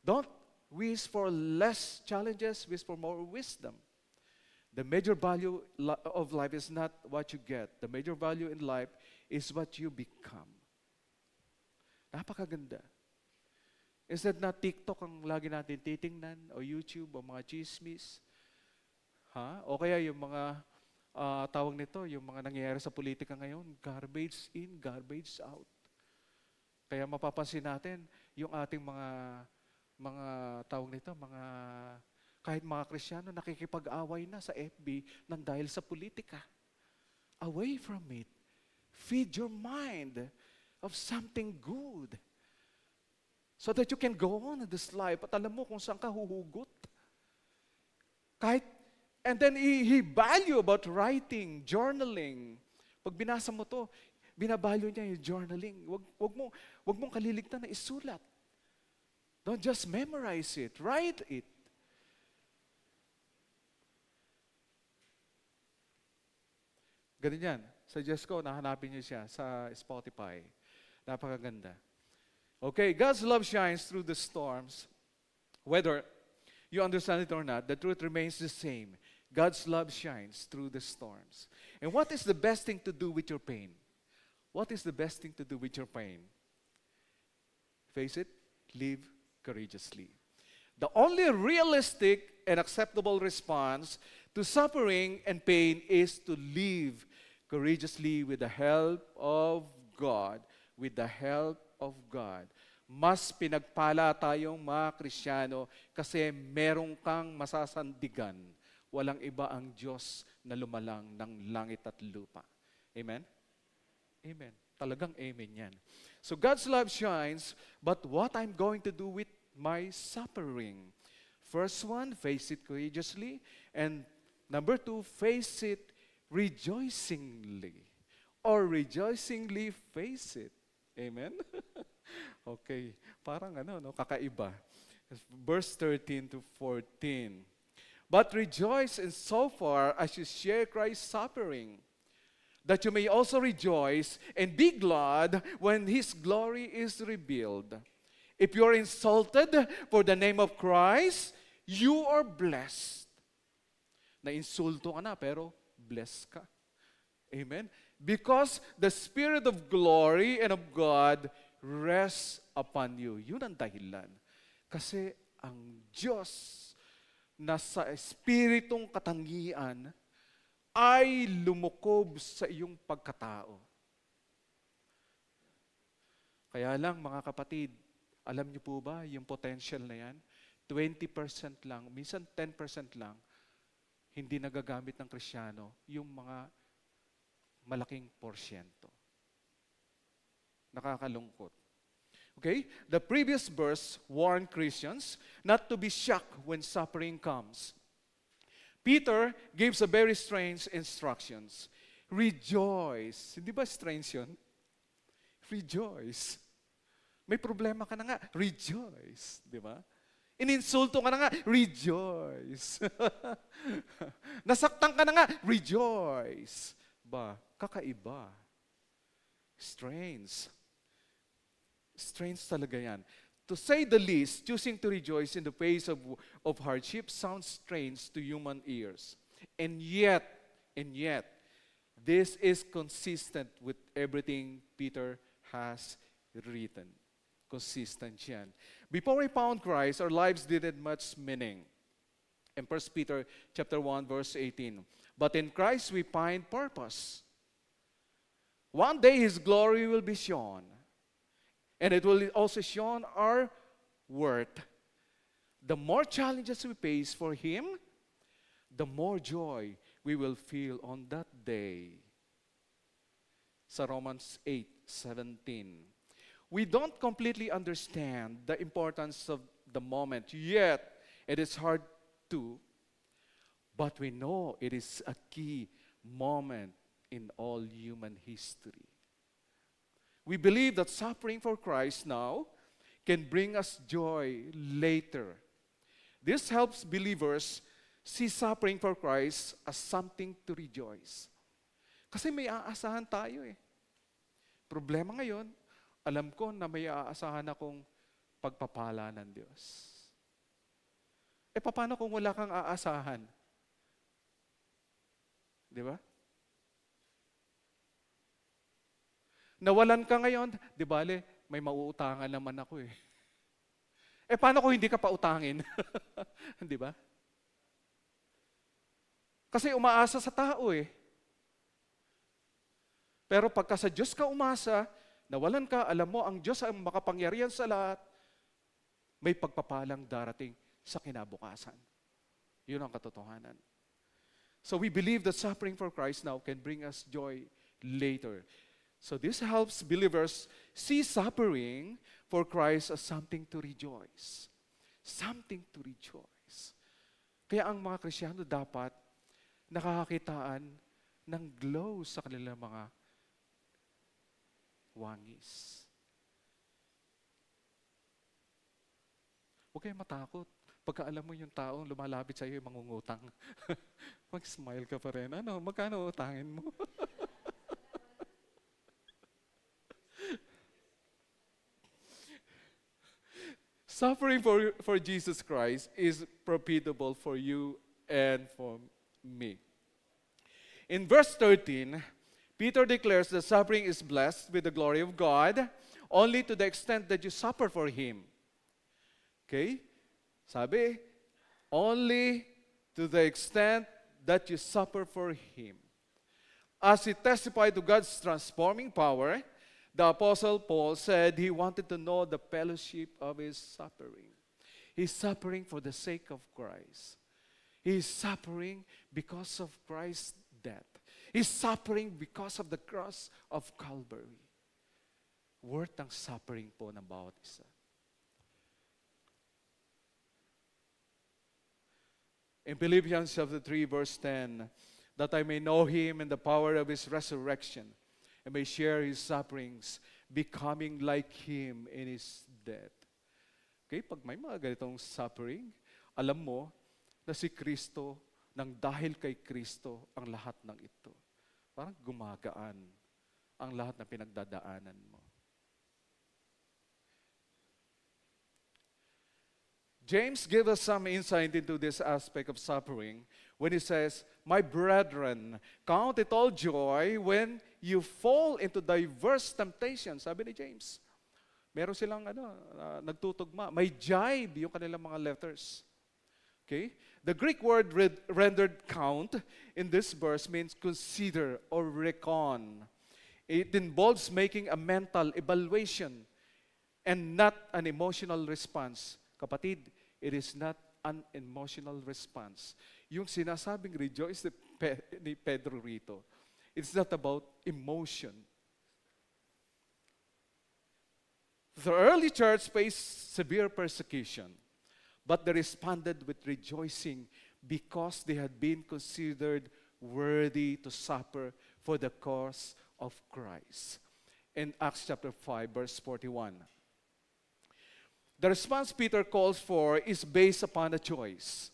Don't wish for less challenges, wish for more wisdom. The major value of life is not what you get. The major value in life is what you become. Napakaganda. Instead na TikTok ang lagi natin titingnan, o YouTube, o mga chismis, o kaya yung mga tawag nito, yung mga nangyayari sa politika ngayon, garbage in, garbage out. Kaya mapapansin natin yung ating mga tawag nito, kahit mga Kristiyano nakikipag-away na sa FB nang dahil sa politika. Away from it. Feed your mind of something good. So that you can go on in this life at alam mo kung saan ka huhugot. And then he value about writing, journaling. Pag binasa mo to, binavalue niya yung journaling. Wag mong kaliligtan na isulat. Don't just memorize it. Write it. Ganun yan. Suggest ko, nahanapin niyo siya sa Spotify. Napakaganda. Okay, God's love shines through the storms. Whether you understand it or not, the truth remains the same. God's love shines through the storms. And what is the best thing to do with your pain? What is the best thing to do with your pain? Face it, live courageously. The only realistic and acceptable response to suffering and pain is to live courageously with the help of God. With the help of God. Mas pinagpala tayong mga Kristiyano kasi meron kang masasandigan. Walang iba ang Diyos na lumalang ng langit at lupa. Amen? Amen. Talagang amen yan. So God's love shines, but what I'm going to do with my suffering? First one, face it courageously. And number two, face it rejoicingly. Or rejoicingly face it. Amen? Okay. Parang kakaiba. Verse 13 to 14. But rejoice in so far as you share Christ's suffering, that you may also rejoice and be glad when His glory is revealed. If you are insulted for the name of Christ, you are blessed. Na-insulto ka na, pero blessed ka. Amen? because the Spirit of glory and of God rests upon you. Yun ang dahilan. Kasi ang Diyos na sa Espiritong katangian ay lumukob sa iyong pagkatao. Kaya lang, mga kapatid, alam niyo po ba, yung potential na yan, 20% lang, minsan 10% lang, hindi nagagamit ng Kristiyano, yung mga malaking porsyento. Nakakalungkot. Okay? The previous verse warned Christians not to be shocked when suffering comes. Peter gives a very strange instructions. Rejoice. Hindi ba strange yun? Rejoice. May problema ka na nga, rejoice. Di ba? Ininsulto ka na nga, rejoice. Nasaktan ka na nga, rejoice. Ba, kakaiba. Strange. Strange talaga yan. To say the least, choosing to rejoice in the face of hardship sounds strange to human ears. And yet, this is consistent with everything Peter has written. Consistent yan. Before we found Christ, our lives didn't much meaning. In 1 Peter chapter 1, verse 18. But in Christ we find purpose. One day His glory will be shown. And it will also show our worth. The more challenges we face for Him, the more joy we will feel on that day. Sa Romans 8:17. We don't completely understand the importance of the moment, yet it is hard to, but we know it is a key moment in all human history. We believe that suffering for Christ now can bring us joy later. This helps believers see suffering for Christ as something to rejoice. Kasi may aasahan tayo eh. Problema ngayon, alam ko na may aasahan akong pagpapala ng Diyos. Eh, paano kung wala kang aasahan? Di ba? Nawalan ka ngayon, di bale, may mauutangan naman ako eh. Eh, paano kung hindi ka pa utangin? Di ba? Kasi umaasa sa tao eh. Pero pagka sa Diyos ka umasa, nawalan ka, alam mo, ang Diyos ang makapangyarihan sa lahat, may pagpapalang darating sa kinabukasan. Yun ang katotohanan. So we believe that suffering for Christ now can bring us joy later. So this helps believers see suffering for Christ as something to rejoice. Something to rejoice. Kaya ang mga Kristiyano dapat nakakakitaan ng glow sa kanilang mga wangis. Huwag kayong matakot. Pagka alam mo yung taong lumalapit sa iyo, yung mangungutang, mag-smile ka pa rin. Ano, magkano utangin mo? Suffering for Jesus Christ is profitable for you and for me. In verse 13, Peter declares that suffering is blessed with the glory of God only to the extent that you suffer for Him. Okay? Sabi, only to the extent that you suffer for Him. As he testified to God's transforming power, the Apostle Paul said he wanted to know the fellowship of his suffering. He's suffering for the sake of Christ. He's suffering because of Christ's death. He's suffering because of the cross of Calvary. Worth ang suffering po ng bawat isa. In Philippians chapter 3, verse 10, that I may know Him in the power of His resurrection, and may share His sufferings, becoming like Him in His death. Okay, pag may mga ganitong suffering, alam mo na si Kristo, nang dahil kay Kristo, ang lahat ng ito. Parang gumagaan ang lahat na pinagdadaanan mo. James gives us some insight into this aspect of suffering when he says, "My brethren, count it all joy when you fall into diverse temptations. Sabi ni James, meron silang nagtutugma. May jibe yung kanilang mga letters. Okay? The Greek word rendered count in this verse means consider or reckon. It involves making a mental evaluation and not an emotional response. Kapatid, it is not an emotional response. Yung sinasabing rejoice ni Pedro rito, it's not about emotion. The early church faced severe persecution, but they responded with rejoicing because they had been considered worthy to suffer for the cause of Christ. In Acts chapter 5, verse 41. The response Peter calls for is based upon a choice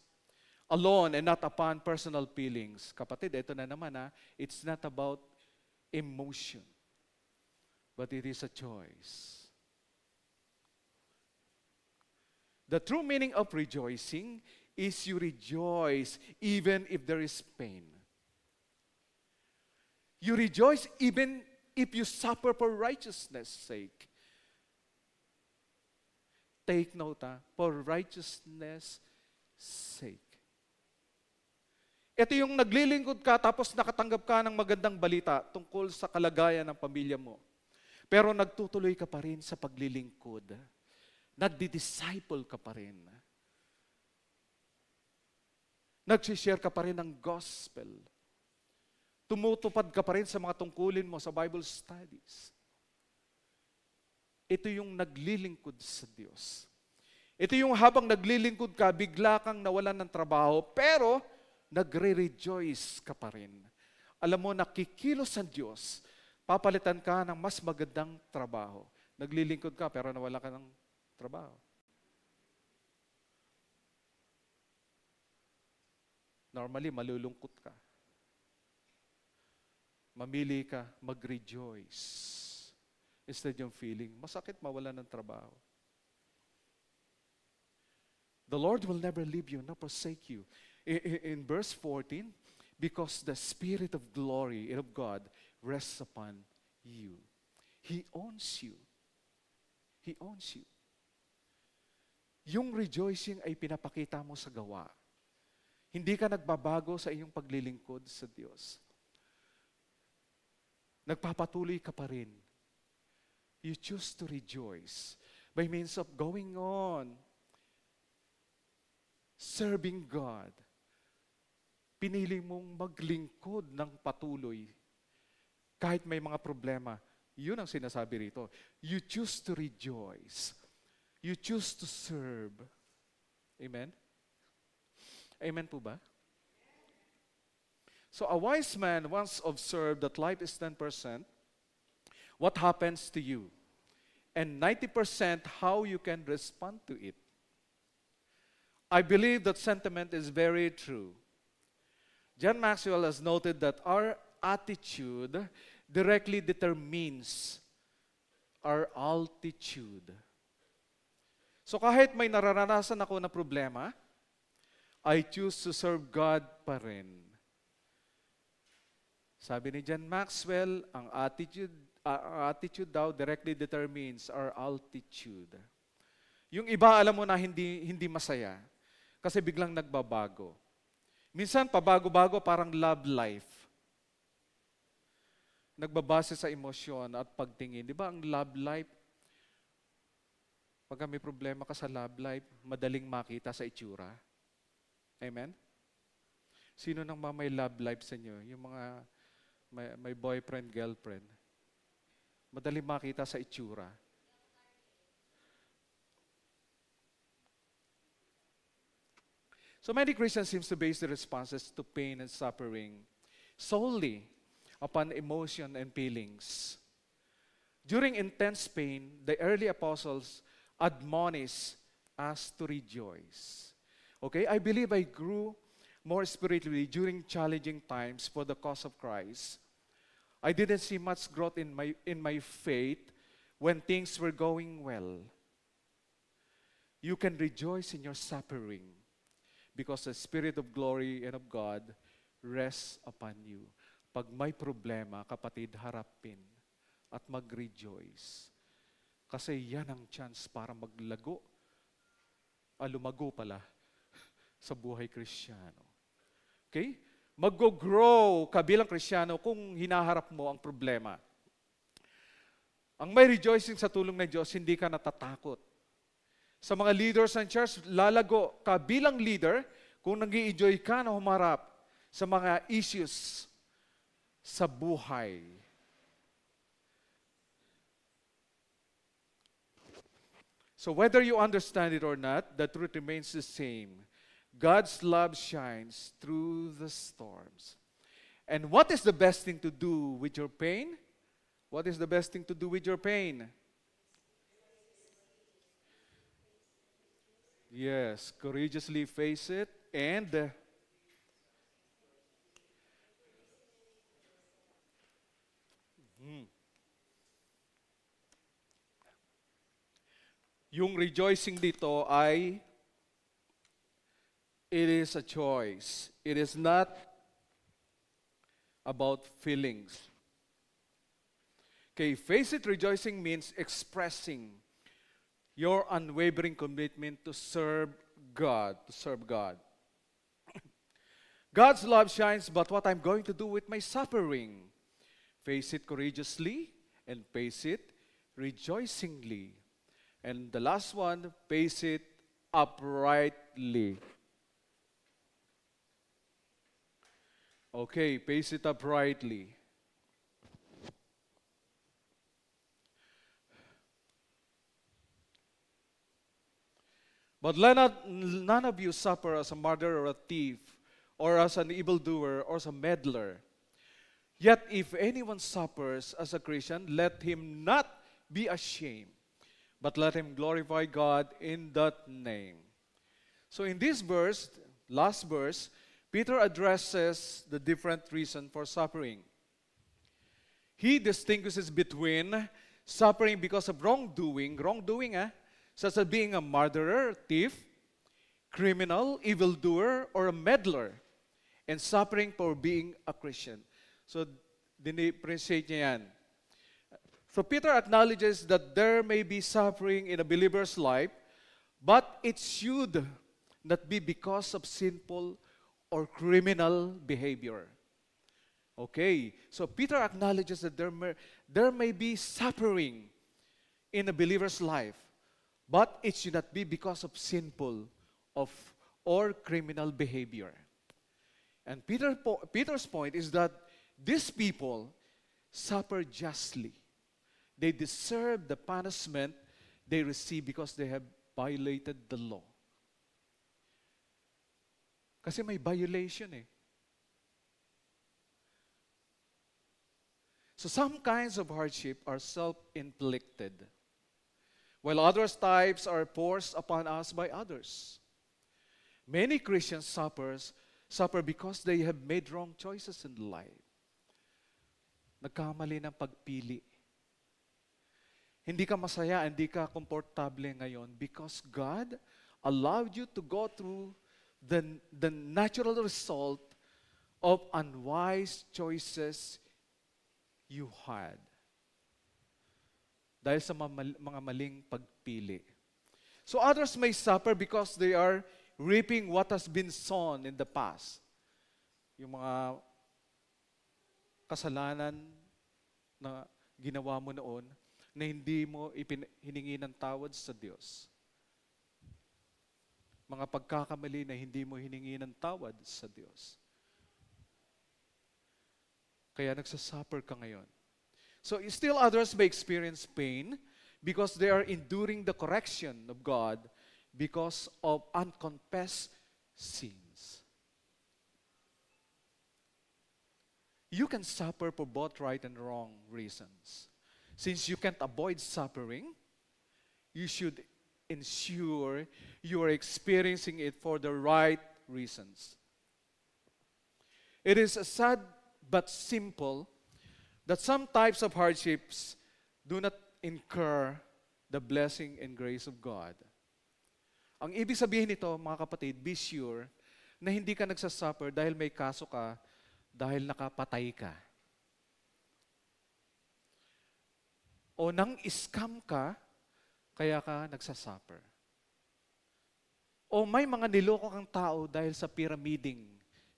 alone and not upon personal feelings. Kapatid, ito na naman it's not about emotion, but it is a choice. The true meaning of rejoicing is you rejoice even if there is pain. You rejoice even if you suffer for righteousness' sake. Take note, for righteousness' sake. Ito yung naglilingkod ka tapos nakatanggap ka ng magandang balita tungkol sa kalagayan ng pamilya mo. Pero nagtutuloy ka pa rin sa paglilingkod. Nagdi-disciple ka pa rin. Nag-share ka pa rin ng gospel. Tumutupad ka pa rin sa mga tungkulin mo sa Bible studies. Ito yung naglilingkod sa Diyos. Ito yung habang naglilingkod ka, bigla kang nawalan ng trabaho, pero nagre-rejoice ka pa rin. Alam mo, nakikilos ang Diyos, papalitan ka ng mas magandang trabaho. Naglilingkod ka, pero nawala ka ng trabaho. Normally, malulungkot ka. Mamili ka, mag-rejoice. Instead yung feeling, masakit mawala ng trabaho. The Lord will never leave you, nor forsake you. In verse 14, because the Spirit of glory and of God rests upon you. He owns you. He owns you. Yung rejoicing ay pinapakita mo sa gawa. Hindi ka nagbabago sa iyong paglilingkod sa Diyos. Nagpapatuloy ka pa rin. You choose to rejoice by means of going on, serving God. Pinili mong maglingkod ng patuloy kahit may mga problema. Yun ang sinasabi rito. You choose to rejoice. You choose to serve. Amen? Amen po ba? So a wise man once observed that life is 10%. What happens to you? And 90% how you can respond to it. I believe that sentiment is very true. John Maxwell has noted that our attitude directly determines our altitude. So kahit may nararanasan ako na problema, I choose to serve God pa rin. Sabi ni John Maxwell, ang attitude daw directly determines our altitude. Yung iba, alam mo na hindi masaya kasi biglang nagbabago. Minsan, pabago-bago parang love life. Nagbabase sa emosyon at pagtingin. Di ba ang love life, pag may problema ka sa love life, madaling makita sa itsura. Amen? Sino nang may love life sa inyo? Yung mga may boyfriend, girlfriend. Madaling makita sa itsura. So many Christians seem to base their responses to pain and suffering solely upon emotion and feelings. During intense pain, the early apostles admonish us to rejoice. Okay, I believe I grew more spiritually during challenging times for the cause of Christ. I didn't see much growth in my faith when things were going well. You can rejoice in your suffering because the Spirit of glory and of God rests upon you. Pag may problema, kapatid, harapin at mag-rejoice. Kasi yan ang chance para lumago pala sa buhay Kristiyano. Okay? Mag-grow ka bilang Kristiyano kung hinaharap mo ang problema. Ang may rejoicing sa tulong ng Diyos, hindi ka natatakot. Sa mga leaders ng church, lalago ka bilang leader kung nag-i-enjoy ka na humarap sa mga issues sa buhay. So whether you understand it or not, the truth remains the same. God's love shines through the storms. And what is the best thing to do with your pain? What is the best thing to do with your pain? Yes, courageously face it and yung rejoicing dito ay it is a choice. It is not about feelings. Okay, face it rejoicing means expressing your unwavering commitment to serve God, God's love shines, but what I'm going to do with my suffering? Face it courageously and face it rejoicingly. And the last one, face it uprightly. Okay, face it uprightly. But none of you suffer as a murderer or a thief, or as an evildoer, or as a meddler. Yet if anyone suffers as a Christian, let him not be ashamed, but let him glorify God in that name. So in this verse, last verse, Peter addresses the different reason for suffering. He distinguishes between suffering because of wrongdoing, such as being a murderer, thief, criminal, evildoer, or a meddler, and suffering for being a Christian. So, dinipreciate niya yan. So, Peter acknowledges that there may be suffering in a believer's life, but it should not be because of sinful or criminal behavior. Okay, so Peter acknowledges that there may be suffering in a believer's life, but it should not be because of sinful or criminal behavior. And Peter's point is that these people suffer justly. They deserve the punishment they receive because they have violated the law. Kasi may violation eh. So some kinds of hardship are self-inflicted, while other types are forced upon us by others. Many Christians suffer because they have made wrong choices in life. Nagkamali ng pagpili. Hindi ka masaya, hindi ka komportable ngayon because God allowed you to go through the natural result of unwise choices you had. Dahil sa mga maling pagpili. So others may suffer because they are reaping what has been sown in the past. Yung mga kasalanan na ginawa mo noon na hindi mo hiningi ng tawad sa Diyos. Mga pagkakamali na hindi mo hiningi ng tawad sa Diyos. Kaya nagsasuffer ka ngayon. So still others may experience pain because they are enduring the correction of God because of unconfessed sins. You can suffer for both right and wrong reasons. Since you can't avoid suffering, you should ensure you are experiencing it for the right reasons. It is sad but simple that some types of hardships do not incur the blessing and grace of God. Ang ibig sabihin nito, mga kapatid, be sure na hindi ka nagsasuffer dahil may kaso ka, dahil nakapatay ka. O nang scam ka, kaya ka nagsasuffer. O may mga niloko kang tao dahil sa pyramiding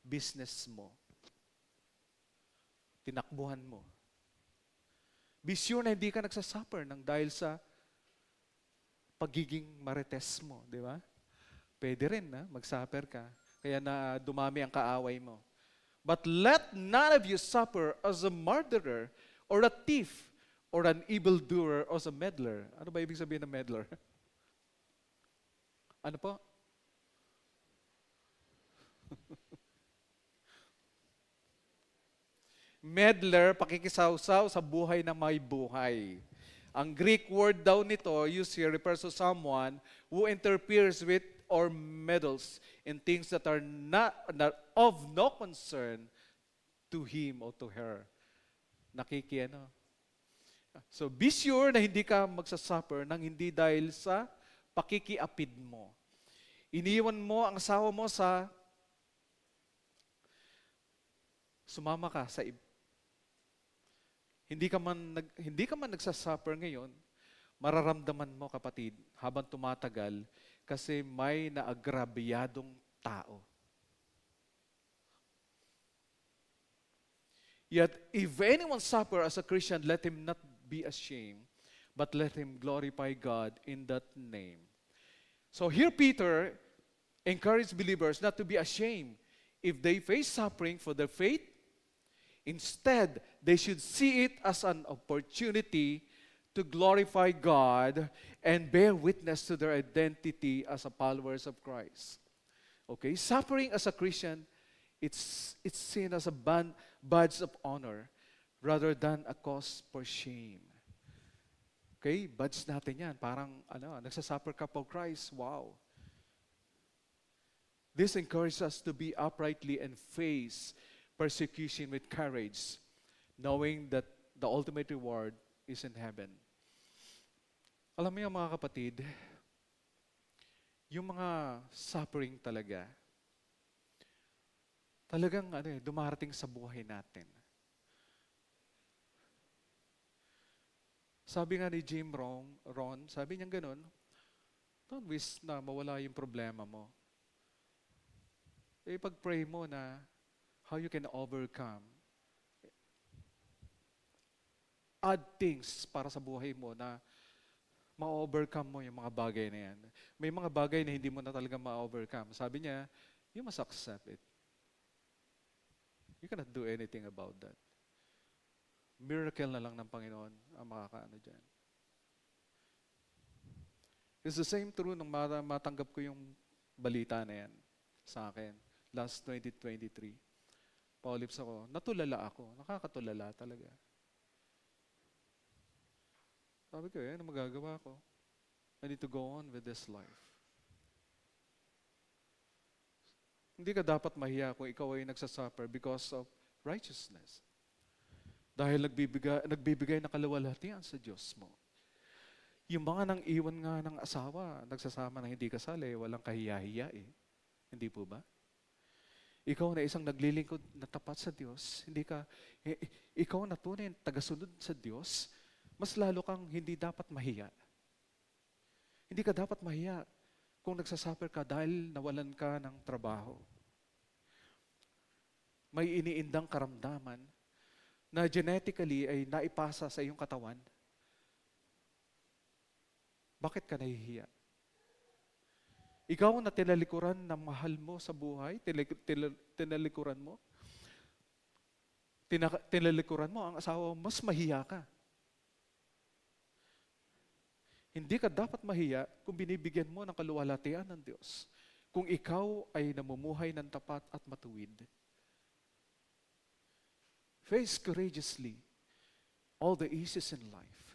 business mo. Tinakbuhan mo. Be sure na hindi ka nagsasuffer nang dahil sa pagiging marites mo, di ba? Pwede rin na magsuffer ka, kaya na dumami ang kaaway mo. But let none of you suffer as a murderer or a thief or an evildoer or a meddler. Ano ba ibig sabihin ng meddler? Ano po? Meddler, pakikisawsaw sa buhay ng may buhay. Ang Greek word daw nito, used here, refers to someone who interferes with or meddles in things that are not of no concern to him or to her. Nakikiano. So be sure na hindi ka magsasuffer nang hindi dahil sa pakikiapid mo. Iniwan mo ang asawa mo sa sumama ka sa hindi ka man nagsasuffer ngayon, mararamdaman mo, kapatid, habang tumatagal, kasi may naagrabiyadong tao. Yet, if anyone suffer as a Christian, let him not be ashamed, but let him glorify God in that name. So here Peter encouraged believers not to be ashamed if they face suffering for their faith. Instead, they should see it as an opportunity to glorify God and bear witness to their identity as a followers of Christ. Okay, suffering as a Christian, it's seen as a badge of honor rather than a cause for shame. Okay, badge natin yan. Parang, nagsasuffer ka for Christ. Wow. This encourages us to be uprightly and face persecution with courage, knowing that the ultimate reward is in heaven. Alam mo yung mga kapatid, yung mga suffering talagang dumarating sa buhay natin. Sabi nga ni Jim Rohn, sabi niya ganun, don't wish na mawala yung problema mo. Pag-pray mo na how you can overcome. Add things para sa buhay mo na ma-overcome mo yung mga bagay na yan. May mga bagay na hindi mo na talaga ma-overcome. Sabi niya, you must accept it. You cannot do anything about that. Miracle na lang ng Panginoon ang makakaano dyan. It's the same true nung matanggap ko yung balita na yan sa akin. Last 2023. Paulips ako. Natulala ako. Nakakatulala talaga. Sabi ko, ano magagawa ko? I need to go on with this life. Hindi ka dapat mahiya kung ikaw ay nagsasuffer because of righteousness. Dahil nagbibigay ng kaluwalhatian sa Diyos mo. Yung mga nang iwan nga ng asawa, nagsasama ng hindi kasali, walang kahiya-hiya eh. Hindi po ba? Ikaw na isang naglilingkod na tapat sa Diyos, ikaw na tunay tagasunod sa Diyos, mas lalo kang hindi dapat mahiya. Hindi ka dapat mahiya kung nagsasuffer ka dahil nawalan ka ng trabaho. May iniindang karamdaman na genetically ay naipasa sa iyong katawan. Bakit ka nahihiya? Ikaw na tinalikuran ng mahal mo sa buhay, tinalikuran mo ang asawa mo, mas mahiya ka. Hindi ka dapat mahiya kung binibigyan mo ng kaluwalhatian ng Diyos. Kung ikaw ay namumuhay ng tapat at matuwid. Face courageously all the issues in life.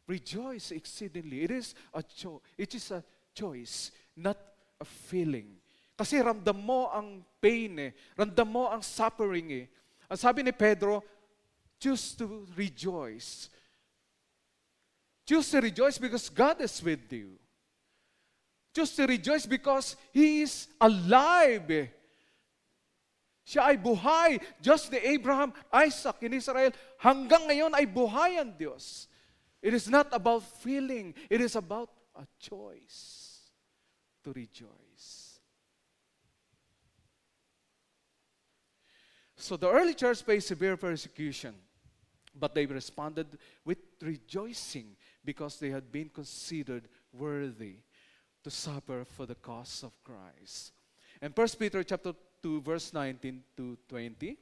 Rejoice exceedingly. It is a choice, not a feeling. Kasi ramdam mo ang pain ramdam mo ang suffering Ang sabi ni Pedro, choose to rejoice. Choose to rejoice because God is with you. Choose to rejoice because He is alive. Siya ay buhay. Just ni Abraham, Isaac, in Israel, hanggang ngayon ay buhay ang Diyos. It is not about feeling. It is about a choice to rejoice. So the early church faced severe persecution, but they responded with rejoicing because they had been considered worthy to suffer for the cause of Christ. And 1 Peter chapter 2, verse 19 to 20,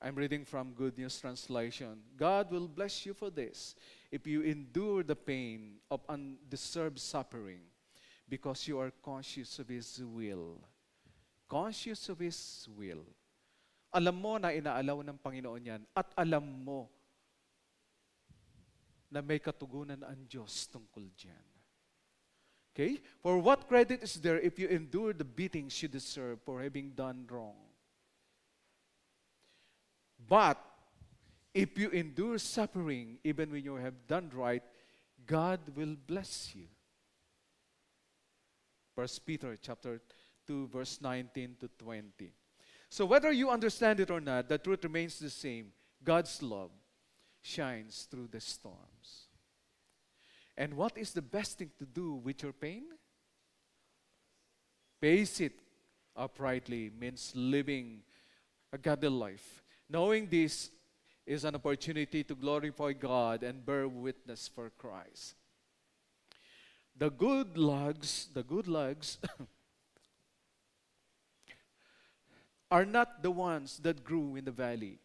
I'm reading from Good News Translation. God will bless you for this if you endure the pain of undeserved suffering because you are conscious of His will. Conscious of His will. Alam mo na inaalaw ng Panginoon yan at alam mo na may katugunan ang Diyos tungkol dyan. Okay? For what credit is there if you endure the beatings you deserve for having done wrong? But if you endure suffering even when you have done right, God will bless you. 1 Peter chapter 2, verse 19 to 20. So whether you understand it or not, the truth remains the same. God's love shines through the storms. And what is the best thing to do with your pain? Face it uprightly means living a godly life. Knowing this is an opportunity to glorify God and bear witness for Christ. The good logs are not the ones that grew in the valley.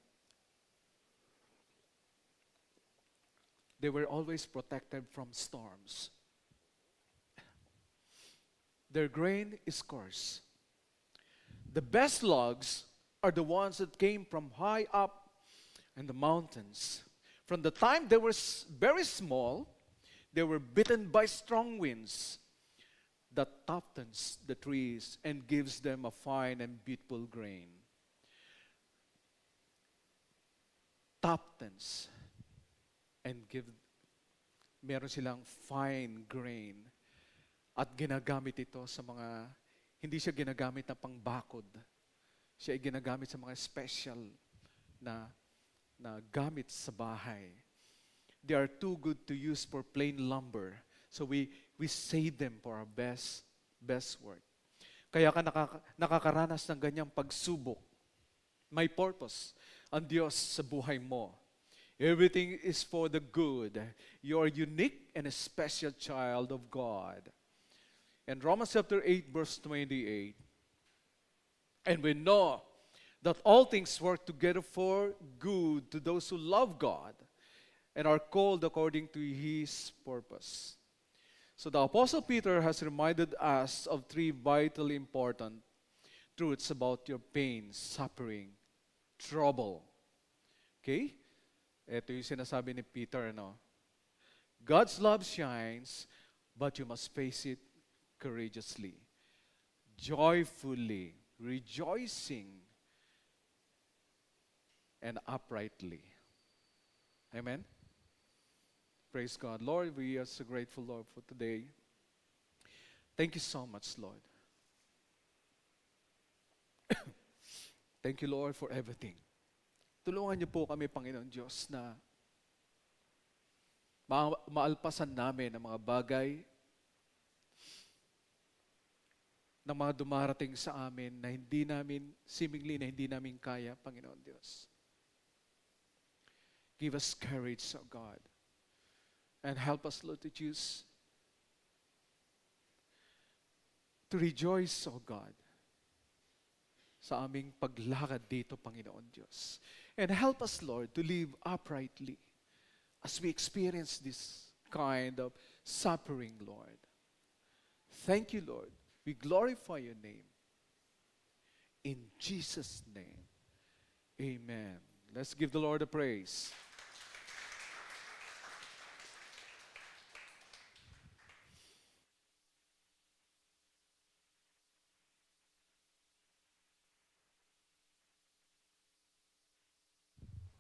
They were always protected from storms. Their grain is coarse. The best logs are the ones that came from high up in the mountains. From the time they were very small, they were bitten by strong winds that toughens the trees and gives them a fine and beautiful grain. Toughens and meron silang fine grain at ginagamit ito sa mga, hindi siya ginagamit na pangbakod. Siya ay ginagamit sa mga special na gamit sa bahay. They are too good to use for plain lumber. So we save them for our best work. Kaya ka nakakaranas ng ganyang pagsubok. May purpose ang Diyos sa buhay mo. Everything is for the good. You are unique and a special child of God. And Romans chapter 8, verse 28. And we know that all things work together for good to those who love God and are called according to His purpose. So the Apostle Peter has reminded us of three vitally important truths about your pain, suffering, trouble. Okay? Ito yung sinasabi ni Peter, no? God's love shines, but you must face it courageously, joyfully, rejoicing, and uprightly. Amen? Praise God. Lord, we are so grateful, Lord, for today. Thank you so much, Lord. Thank you, Lord, for everything. Tulungan niyo po kami, Panginoon Diyos, na maalpasan namin ang mga bagay ng mga dumarating sa amin na hindi namin kaya, Panginoon Diyos. Give us courage, O God. And help us, Lord, to choose to rejoice, O God, sa aming paglakad dito, Panginoon Diyos. And help us, Lord, to live uprightly as we experience this kind of suffering, Lord. Thank you, Lord. We glorify your name. In Jesus' name, amen. Let's give the Lord a praise.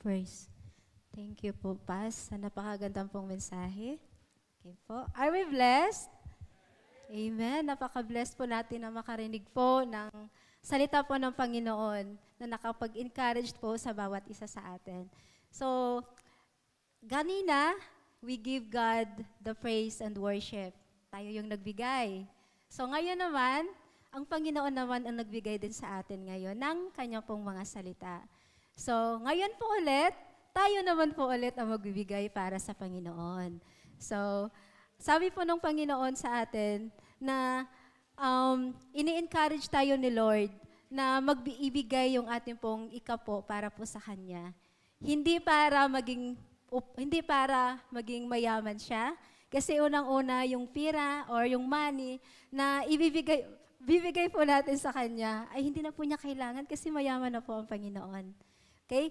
Praise. Thank you po, Pas, sa napakagandang pong mensahe. Okay po. Are we blessed? Amen. Napaka-blessed po natin na makarinig po ng salita po ng Panginoon na nakapag-encourage po sa bawat isa sa atin. So, ganina, we give God the praise and worship. Tayo yung nagbigay. So ngayon naman, ang Panginoon naman ang nagbigay din sa atin ngayon ng kanya pong mga salita. So ngayon po ulit, tayo naman po ulit ang magbibigay para sa Panginoon. So sabi po ng Panginoon sa atin na ini-encourage tayo ni Lord na magbibigay yung ating pong ikapo para po sa Kanya. Hindi para maging mayaman siya. Kasi unang-una, yung pira or yung money na bibigay po natin sa Kanya, ay hindi na po niya kailangan kasi mayaman na po ang Panginoon. Okay?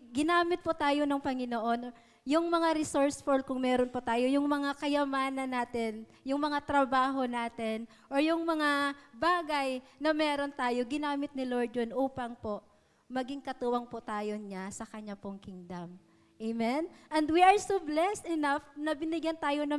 Ginamit po tayo ng Panginoon, yung mga resourceful kung meron po tayo, yung mga kayamanan natin, yung mga trabaho natin, or yung mga bagay na meron tayo, ginamit ni Lord yun upang po maging katuwang po tayo niya sa Kanya pong kingdom. Amen? And we are so blessed enough na binigyan tayo ng